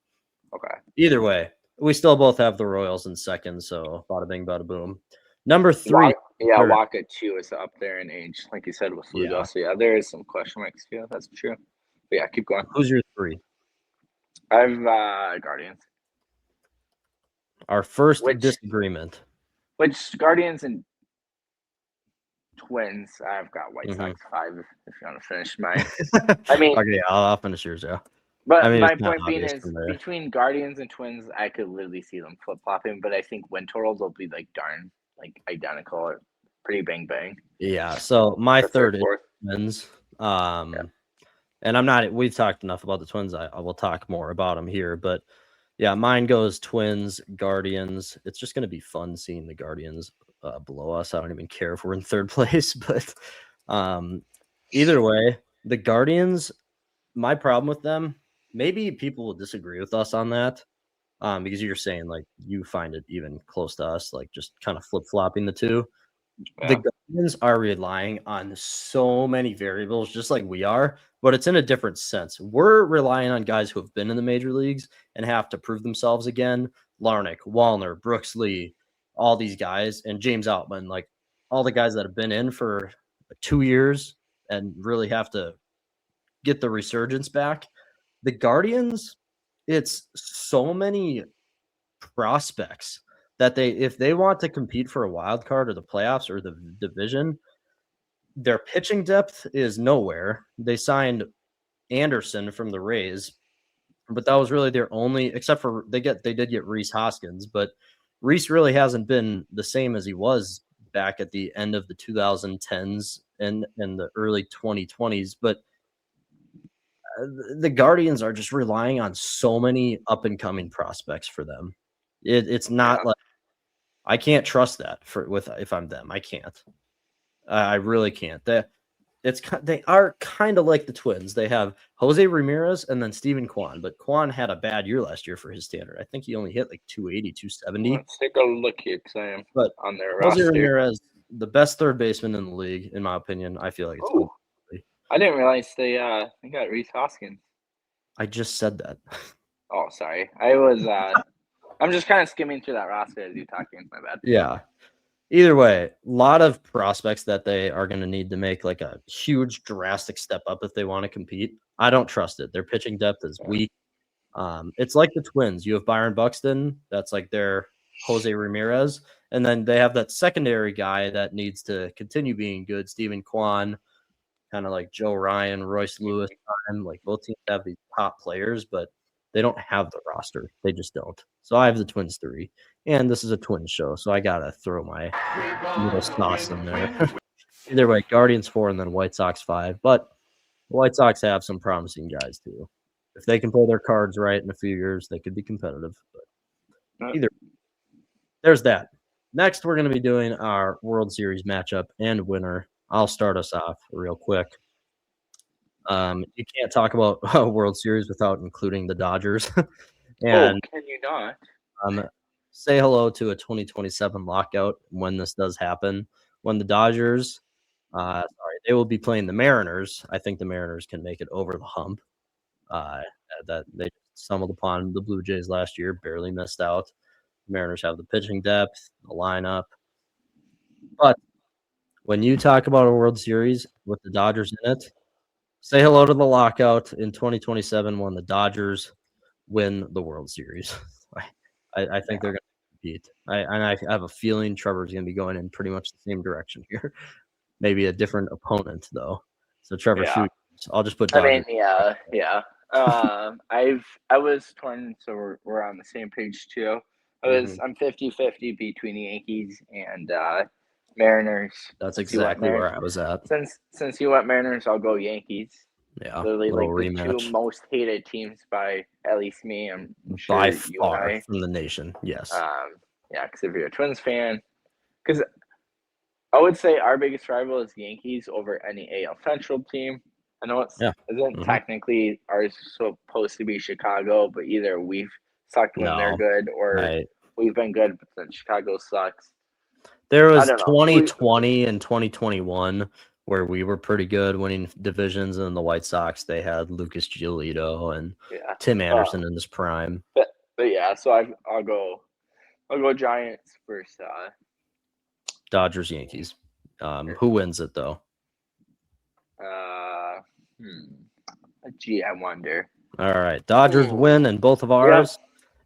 Okay. Either way, we still both have the Royals in second, so bada bing, bada boom. Number 3. Wacha too is up there in age, like you said with Lugo. So yeah, there is some question marks too. That's true. But yeah, keep going. Who's your 3? I have Guardians. Our first disagreement. Which Guardians and Twins? I've got White Sox 5. If you want to finish mine, I mean, okay, I'll finish yours. Yeah. But my point being is between Guardians and Twins, I could literally see them flip flopping. But I think win totals will be like darn like identical or pretty bang bang. Yeah. So my third is Twins. And I'm not. We've talked enough about the Twins. I will talk more about them here, but yeah, mine goes Twins, Guardians. It's just going to be fun seeing the Guardians below us. I don't even care if we're in third place, but either way, the Guardians. My problem with them. Maybe people will disagree with us on that because you're saying like you find it even close to us, like just kind of flip-flopping the two. Yeah. The Guardians are relying on so many variables, just like we are, but it's in a different sense. We're relying on guys who have been in the major leagues and have to prove themselves again. Larnach, Wallner, Brooks Lee, all these guys, and James Outman, like all the guys that have been in for 2 years and really have to get the resurgence back. The Guardians, it's so many prospects that if they want to compete for a wild card or the playoffs or the division, their pitching depth is nowhere. They signed Anderson from the Rays, but that was really their only, except for they did get Rhys Hoskins, but Rhys really hasn't been the same as he was back at the end of the 2010s and the early 2020s. But the Guardians are just relying on so many up and coming prospects for them. It's not like I can't trust that if I'm them. I can't. I really can't. They are kind of like the Twins. They have Jose Ramirez and then Steven Kwan, but Kwan had a bad year last year for his standard. I think he only hit like 280, 270. Let's take a look here because I am on their Jose roster. Ramirez, the best third baseman in the league, in my opinion. I feel like it's. I didn't realize they got Rhys Hoskins. I just said that. Oh, sorry. I'm just kind of skimming through that roster as you're talking. My bad. Yeah. Either way, a lot of prospects that they are going to need to make like a huge, drastic step up if they want to compete. I don't trust it. Their pitching depth is weak. It's like the Twins. You have Byron Buxton. That's like their Jose Ramirez. And then they have that secondary guy that needs to continue being good, Steven Kwan. Kind of like Joe Ryan, Royce Lewis, like both teams have these top players, but They don't have the roster. They just don't. So I have the Twins 3. And this is a Twins show, so I got to throw my little sauce in there. Either way, Guardians 4 and then White Sox 5. But the White Sox have some promising guys, too. If they can play their cards right in a few years, they could be competitive. But either there's that. Next, we're going to be doing our World Series matchup and winner. I'll start us off real quick. You can't talk about World Series without including the Dodgers. And can you not? say hello to a 2027 lockout when this does happen. When the Dodgers, they will be playing the Mariners. I think the Mariners can make it over the hump. That they stumbled upon the Blue Jays last year, barely missed out. The Mariners have the pitching depth, the lineup. But when you talk about a World Series with the Dodgers in it, say hello to the lockout in 2027 when the Dodgers win the World Series. I think they're going to compete. I have a feeling Trevor's going to be going in pretty much the same direction here. Maybe a different opponent, though. So, Trevor, shoot. I'll just put Dodgers. Yeah. I was torn, so we're on the same page, too. I'm 50-50 between the Yankees and Mariners. That's exactly where I was at. Since you went Mariners, I'll go Yankees. Yeah, literally like rematch. The two most hated teams by at least me. I'm sure by you far and I. from the nation. Yes. Because if you're a Twins fan, because I would say our biggest rival is the Yankees over any AL Central team. I know isn't technically ours supposed to be Chicago, but either we've sucked when they're good or we've been good, but then Chicago sucks. There was 2020 and 2021 where we were pretty good winning divisions, and the White Sox, they had Lucas Giolito and Tim Anderson in his prime. But so I'll go Giants versus Dodgers, Yankees. Who wins it though? I wonder. All right, Dodgers win in both of ours,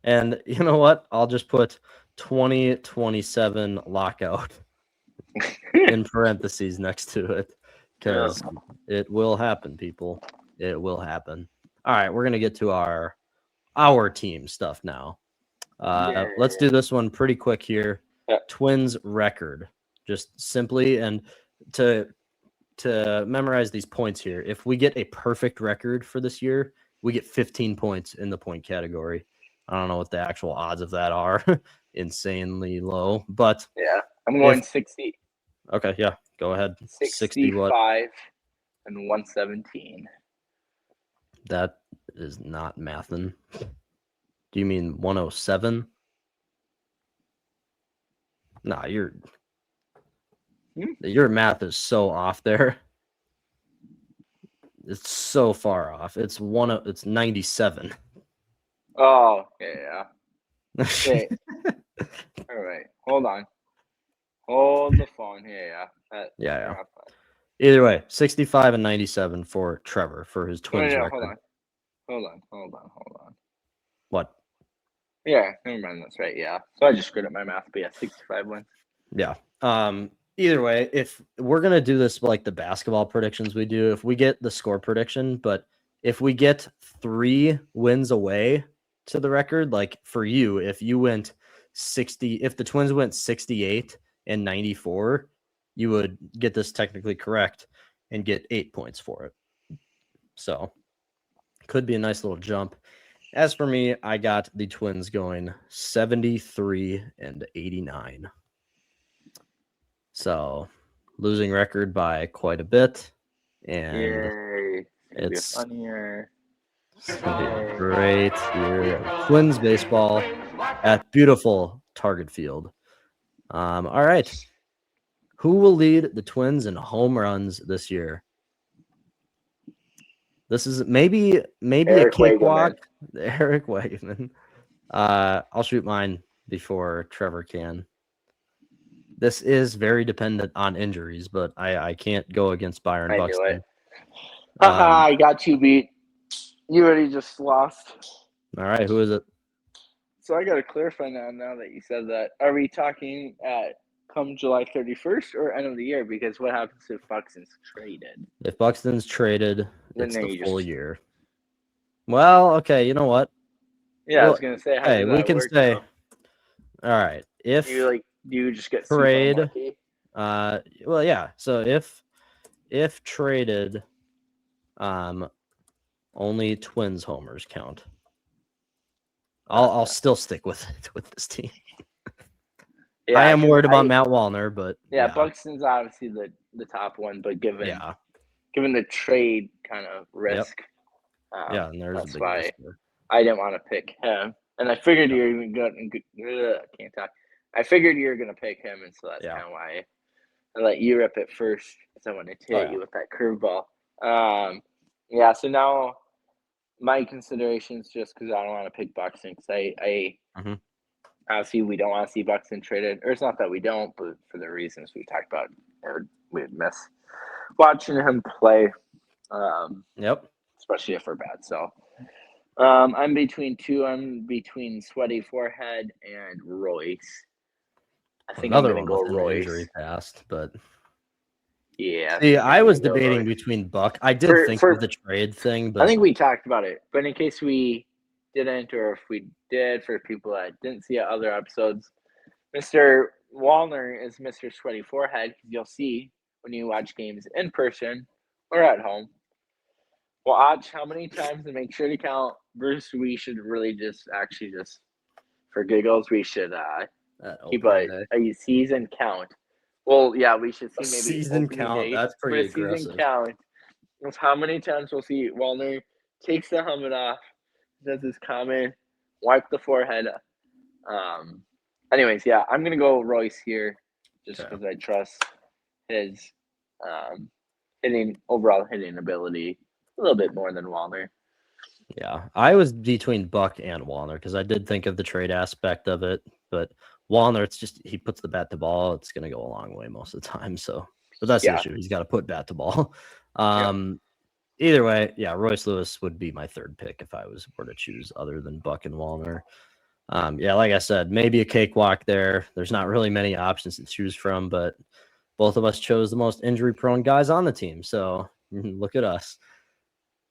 and you know what? I'll just put 2027 lockout in parentheses next to it because it will happen, people. It will happen. All right, we're gonna get to our team stuff now. Let's do this one pretty quick here. Twins record, just simply, and to memorize these points here. If we get a perfect record for this year, we get 15 points in the point category. I don't know what the actual odds of that are. Insanely low, but I'm going 60. Okay, yeah, go ahead. 65 and 117. That is not mathin'. Do you mean 107? Nah, your math is so off there. It's so far off. It's 97. Oh, yeah. Okay. All right. Hold on. Hold the phone here. Yeah. Either way, 65 and 97 for Trevor for his Twins record. Hold on. What? Yeah, never mind. That's right. Yeah. So I just screwed up my math, but 65 wins. Yeah. Either way, if we're gonna do this like the basketball predictions we do, if we get the score prediction, but if we get 3 wins away to the record, like for you, if you went 60, if the Twins went 68 and 94, you would get this technically correct and get 8 points for it. So could be a nice little jump. As for me, I got the Twins going 73 and 89. So losing record by quite a bit. And it's funnier. It's gonna be a great year of Twins baseball at beautiful Target Field. All right. Who will lead the Twins in home runs this year? This is maybe a cakewalk. Eric Wegman. I'll shoot mine before Trevor can. This is very dependent on injuries, but I can't go against Byron Buxton. I got you beat. You already just lost. All right, who is it? So I got to clarify now that you said that. Are we talking come July 31st or end of the year? Because what happens if Buxton's traded? If Buxton's traded, it's the full year. Well, okay, you know what? Yeah, I was gonna say, how hey, does we that can work, say, though? all right, if Do you just get super trade, unlucky? well, yeah. So if traded, only Twins homers count. I'll still stick with this team. Yeah, I am 'cause worried about Matt Wallner, but yeah, Buxton's obviously the top one, but given the trade kind of risk, and there's a that's big why risk there. I didn't want to pick him. And I figured you were even can't talk. I figured you were gonna pick him, and so that's kind of why I let you rip it first, because I wanted to hit you with that curveball. Yeah. So now my considerations, just because I don't want to pick Buxton, because I obviously we don't want to see Buxton traded, or it's not that we don't, but for the reasons we talked about, or we'd miss watching him play. Especially if we're bad. So I'm between two. I'm between Sweaty Forehead and Royce. I think Another I'm one gonna go with an Royce. injury past, but yeah. see, I was debating between Buck. I did think of the trade thing, but I think we talked about it. But in case we didn't, or if we did, for people that didn't see other episodes, Mr. Wallner is Mr. Sweaty Forehead. You'll see when you watch games in person or at home. Watch how many times and make sure to count. Bruce, we should really just for giggles, we should keep a season count. Well, yeah, we should see maybe season count. That's pretty aggressive. Season count of how many times we'll see Wallner takes the helmet off, does his comment, wipe the forehead. Anyways, yeah, I'm gonna go Royce here, just because I trust his overall hitting ability a little bit more than Wallner. Yeah, I was between Buck and Wallner because I did think of the trade aspect of it, but Wallner, it's just he puts the bat to ball. It's going to go a long way most of the time. So, but that's the issue. He's got to put bat to ball. Either way, yeah, Royce Lewis would be my third pick if I were to choose other than Buck and Wallner. Yeah, like I said, maybe a cakewalk there. There's not really many options to choose from, but both of us chose the most injury-prone guys on the team. So look at us.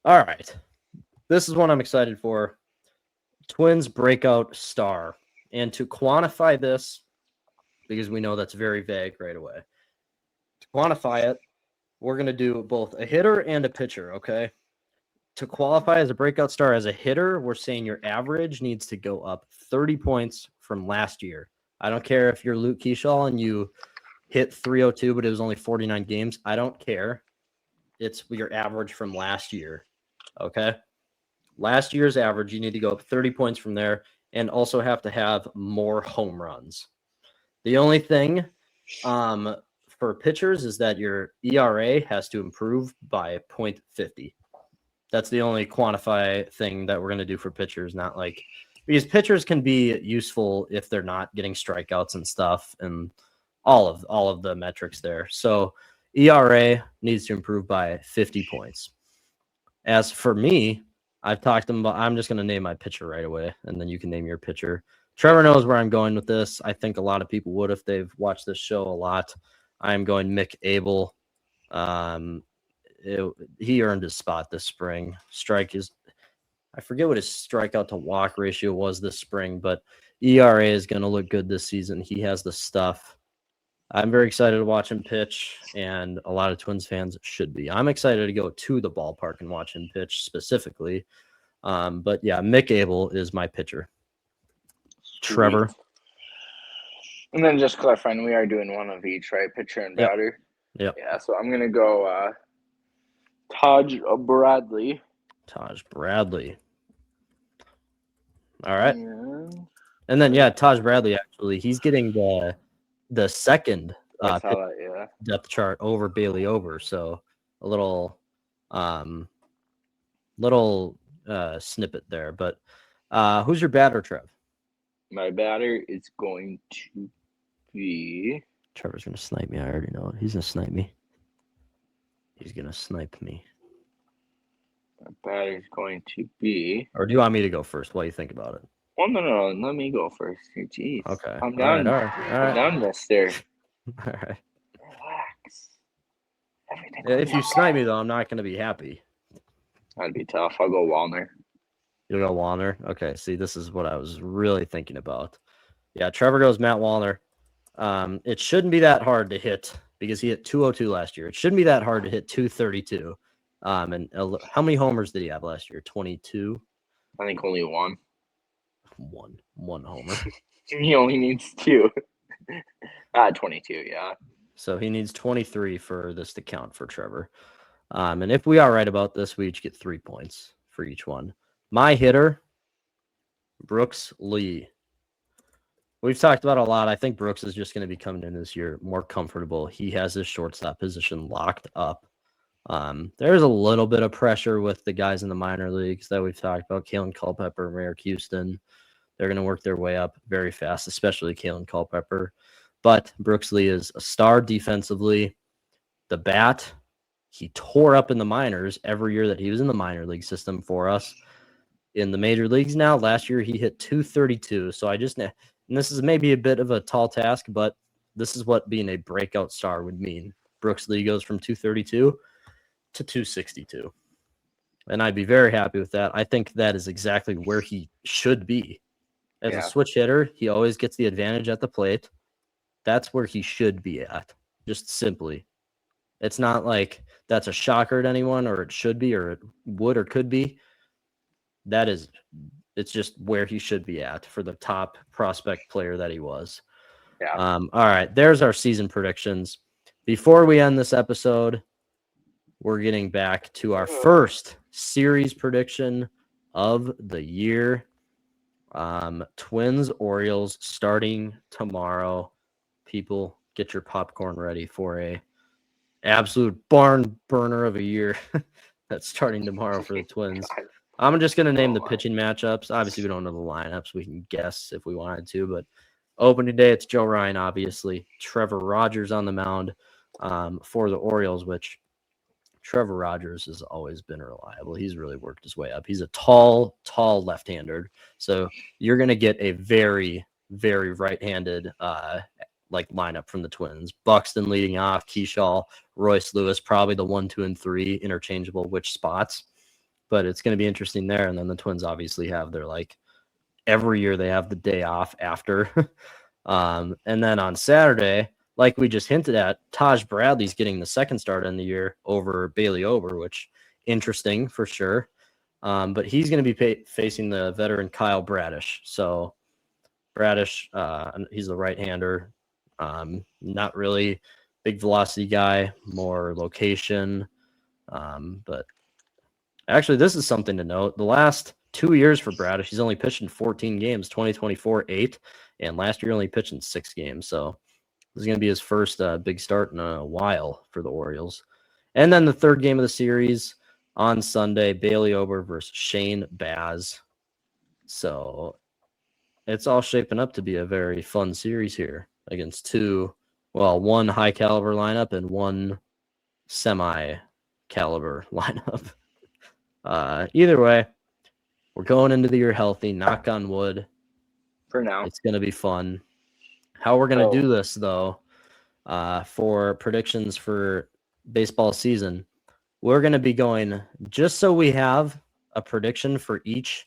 All right. This is one I'm excited for. Twins breakout star. And to quantify this, because we know that's very vague right away, to quantify it, we're going to do both a hitter and a pitcher, okay? To qualify as a breakout star as a hitter, we're saying your average needs to go up 30 points from last year. I don't care if you're Luke Keyshaw and you hit 302, but it was only 49 games. I don't care. It's your average from last year, okay? Last year's average, you need to go up 30 points from there and also have to have more home runs. The only thing for pitchers is that your ERA has to improve by 0.50. That's the only quantify thing that we're going to do for pitchers, not like because pitchers can be useful if they're not getting strikeouts and stuff and all of the metrics there. So ERA needs to improve by 50 points. As for me, I've talked to him about, I'm just going to name my pitcher right away, and then you can name your pitcher. Trevor knows where I'm going with this. I think a lot of people would if they've watched this show a lot. I'm going Mick Abel. He earned his spot this spring. I forget what his strikeout to walk ratio was this spring, but ERA is going to look good this season. He has the stuff. I'm very excited to watch him pitch, and a lot of Twins fans should be. I'm excited to go to the ballpark and watch him pitch specifically. But yeah, Mick Abel is my pitcher. Trevor. And then just clarifying, we are doing one of each, right? Pitcher and batter. Yep. Yeah, so I'm going to go Taj Bradley. Taj Bradley. All right. And then, yeah, Taj Bradley, actually, he's getting the second depth chart over Bailey Over. So a little snippet there. But who's your batter, Trev? My batter is going to be... Trevor's going to snipe me. I already know it. He's going to snipe me. He's going to snipe me. My batter is going to be... Or do you want me to go first while you think about it? Well, no. Let me go first. Jeez. Okay. I'm done. All right. I'm done, mister. All right. Relax. Everything if you snipe me, though, I'm not going to be happy. That'd be tough. I'll go Wallner. You'll go Wallner. Okay, see, this is what I was really thinking about. Yeah, Trevor goes Matt Wallner. It shouldn't be that hard to hit because he hit 202 last year. It shouldn't be that hard to hit 232. And how many homers did he have last year? 22. I think only one. One homer. He only needs 2. 22, yeah. So he needs 23 for this to count for Trevor. And if we are right about this, we each get 3 points for each one. My hitter, Brooks Lee. We've talked about a lot. I think Brooks is just going to be coming in this year more comfortable. He has his shortstop position locked up. There's a little bit of pressure with the guys in the minor leagues that we've talked about. Kalen Culpepper, Merrick Houston. They're going to work their way up very fast, especially Kalen Culpepper. But Brooks Lee is a star defensively. The bat, he tore up in the minors every year that he was in the minor league system for us. In the major leagues now, last year he hit 232. So and this is maybe a bit of a tall task, but this is what being a breakout star would mean. Brooks Lee goes from 232 to 262. And I'd be very happy with that. I think that is exactly where he should be. As a switch hitter, he always gets the advantage at the plate. That's where he should be at, just simply. It's not like that's a shocker to anyone, or it should be, or it would or could be. It's just where he should be at for the top prospect player that he was. Yeah. All right, there's our season predictions. Before we end this episode, we're getting back to our first series prediction of the year. Twins, Orioles starting tomorrow. People, get your popcorn ready for a absolute barn burner of a year that's starting tomorrow for the Twins. I'm just going to name the pitching matchups. Obviously, we don't know the lineups. We can guess if we wanted to, but opening day, it's Joe Ryan, obviously. Trevor Rogers on the mound for the Orioles, which Trevor Rogers has always been reliable. He's really worked his way up. He's a tall left-hander. So you're going to get a very, very right-handed lineup from the Twins. Buxton leading off, Keyshaw, Royce Lewis, probably the 1, 2, and 3 interchangeable which spots. But it's going to be interesting there. And then the Twins obviously have their every year they have the day off after. And then on Saturday, like we just hinted at, Taj Bradley's getting the second start in the year over Bailey Ober, which interesting for sure. But he's going to be facing the veteran Kyle Bradish. So Bradish, he's the right-hander, not really big velocity guy, more location. But actually, this is something to note. The last 2 years for Bradish, he's only pitched in 14 games, 2024, 8, and last year only pitched in 6 games. So this is going to be his first big start in a while for the Orioles. And then the third game of the series on Sunday, Bailey Ober versus Shane Baz. So it's all shaping up to be a very fun series here against one high caliber lineup and one semi caliber lineup. Either way, we're going into the year healthy, knock on wood. For now. It's going to be fun. How we're going to do this, though, for predictions for baseball season, we're going to be going just so we have a prediction for each,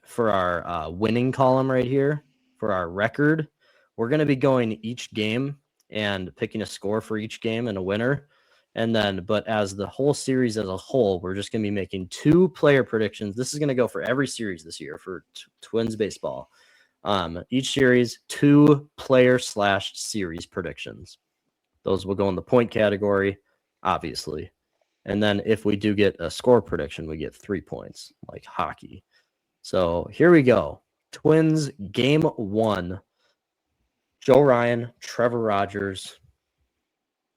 for our winning column right here, for our record. We're going to be going each game and picking a score for each game and a winner. And then, but as the whole series as a whole, we're just going to be making 2 player predictions. This is going to go for every series this year for Twins baseball. Each series, 2 player/series predictions. Those will go in the point category, obviously. And then if we do get a score prediction, we get 3 points, like hockey. So here we go. Twins game 1. Joe Ryan, Trevor Rogers.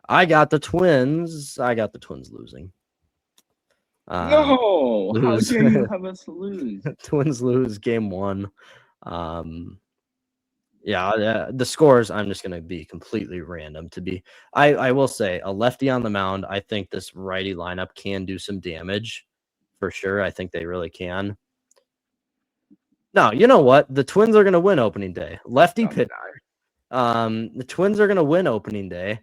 I got the Twins losing. No! Lose. How dare you have us lose? Twins lose game 1. The scores, I'm just going to be completely random. I will say, a lefty on the mound, I think this righty lineup can do some damage for sure. I think they really can. No, you know what? The Twins are going to win opening day. Lefty pitcher. The Twins are going to win opening day.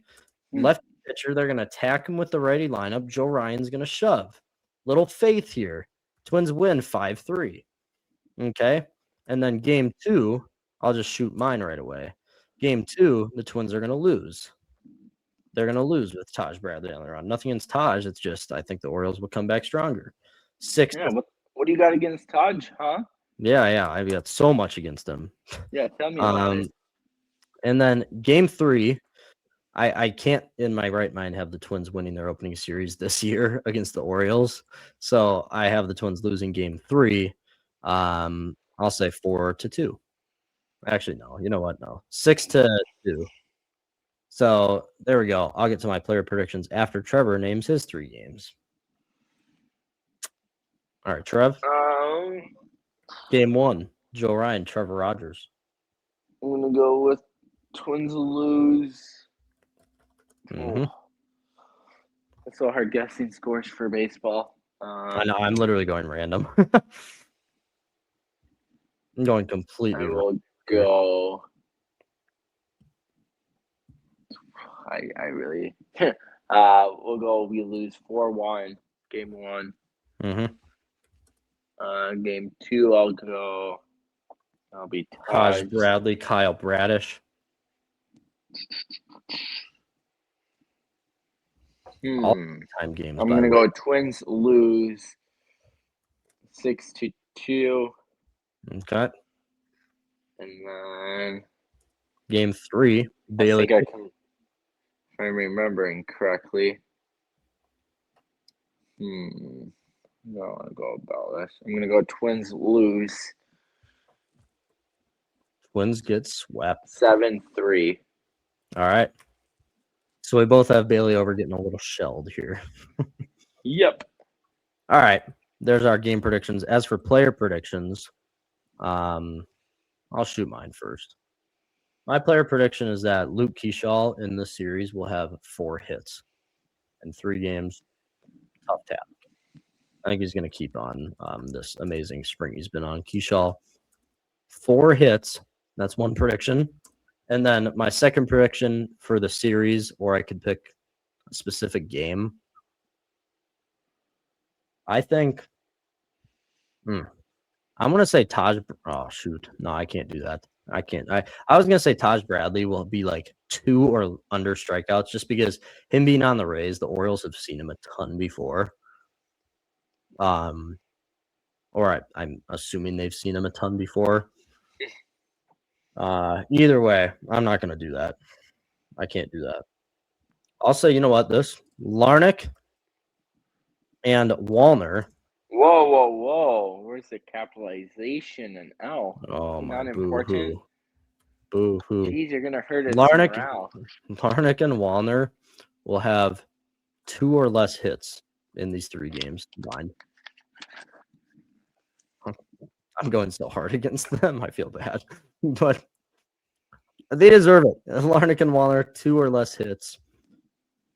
Lefty pitcher, they're going to attack him with the righty lineup. Joe Ryan's going to shove. Little faith here. Twins win 5-3. Okay. And then game 2, I'll just shoot mine right away. Game 2, the Twins are going to lose. They're going to lose with Taj Bradley on the round. Nothing against Taj. It's just I think the Orioles will come back stronger. 6. Yeah, what do you got against Taj, huh? Yeah. I've got so much against him. Yeah, tell me about it. And then game 3, I can't in my right mind have the Twins winning their opening series this year against the Orioles. So I have the Twins losing game 3. I'll say 4-2. Actually, no. You know what? No. 6-2. So there we go. I'll get to my player predictions after Trevor names his 3 games. All right, Trev. Game 1, Joe Ryan, Trevor Rogers. I'm gonna go with Twins lose. Mm-hmm. It's so hard guessing scores for baseball. I know. I'm literally going random. I'm going completely. I will go. I really. We'll go. We lose 4-1. Game 1. Mm-hmm. Game 2, I'll go. I'll be Taj Bradley, Kyle Bradish. All time games. I'm gonna go Twins lose 6-2. Okay. And then game 3, Bailey. I think I can, if I'm remembering correctly. I don't want to go about this. I'm gonna go Twins lose. Twins get swept 7-3. All right. So we both have Bailey over getting a little shelled here. Yep. All right. There's our game predictions. As for player predictions, I'll shoot mine first. My player prediction is that Luke Keyshaw in this series will have 4 hits in 3 games. Tough task. I think he's going to keep on this amazing spring he's been on. Keyshaw, 4 hits. That's one prediction. And then my second prediction for the series, or I could pick a specific game. I think I'm going to say Taj. Oh, shoot. No, I can't do that. I can't. I was going to say Taj Bradley will be like 2 or under strikeouts just because him being on the Rays, the Orioles have seen him a ton before. Or I'm assuming they've seen him a ton before. Either way, I'm not going to do that. I can't do that. I'll say, you know what, this Larnick and Wallner. Whoa. Where's the capitalization and L? Oh, my not important. Boo-hoo. Jeez, you're going to hurt his Larnick and Wallner will have 2 or less hits in these 3 games combined. I'm going so hard against them. I feel bad. But they deserve it. Larnick and Wallner, 2 or less hits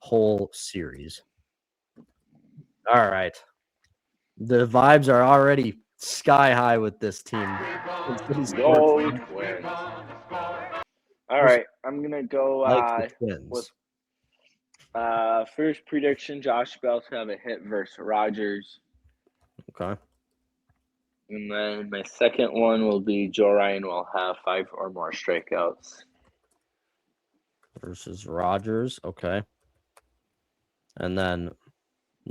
whole series. All right. The vibes are already sky high with this team. Go Twins. All right. I'm going to go with first prediction, Josh Bell to have a hit versus Rogers. Okay. And then my second one will be Joe Ryan will have 5 or more strikeouts. Versus Rogers. Okay. And then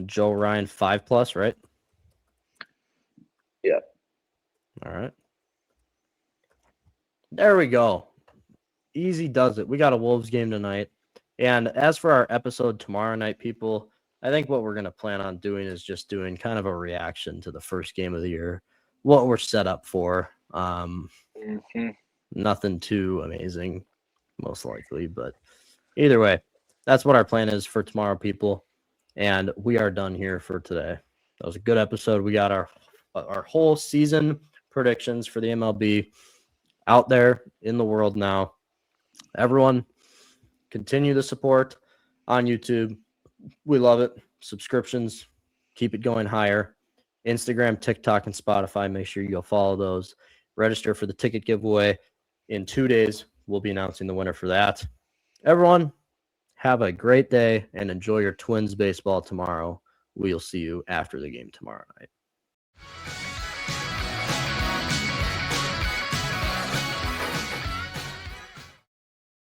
Joe Ryan 5+, right? Yeah. All right. There we go. Easy does it. We got a Wolves game tonight. And as for our episode tomorrow night, people, I think what we're going to plan on doing is just doing kind of a reaction to the first game of the year, what we're set up for. Nothing too amazing, most likely. But either way, that's what our plan is for tomorrow, people. And we are done here for today. That was a good episode. We got our whole season predictions for the MLB out there in the world now. Everyone, continue the support on YouTube. We love it. Subscriptions, keep it going higher. Instagram, TikTok, and Spotify. Make sure you go follow those. Register for the ticket giveaway. In 2 days, we'll be announcing the winner for that. Everyone, have a great day and enjoy your Twins baseball tomorrow. We'll see you after the game tomorrow night.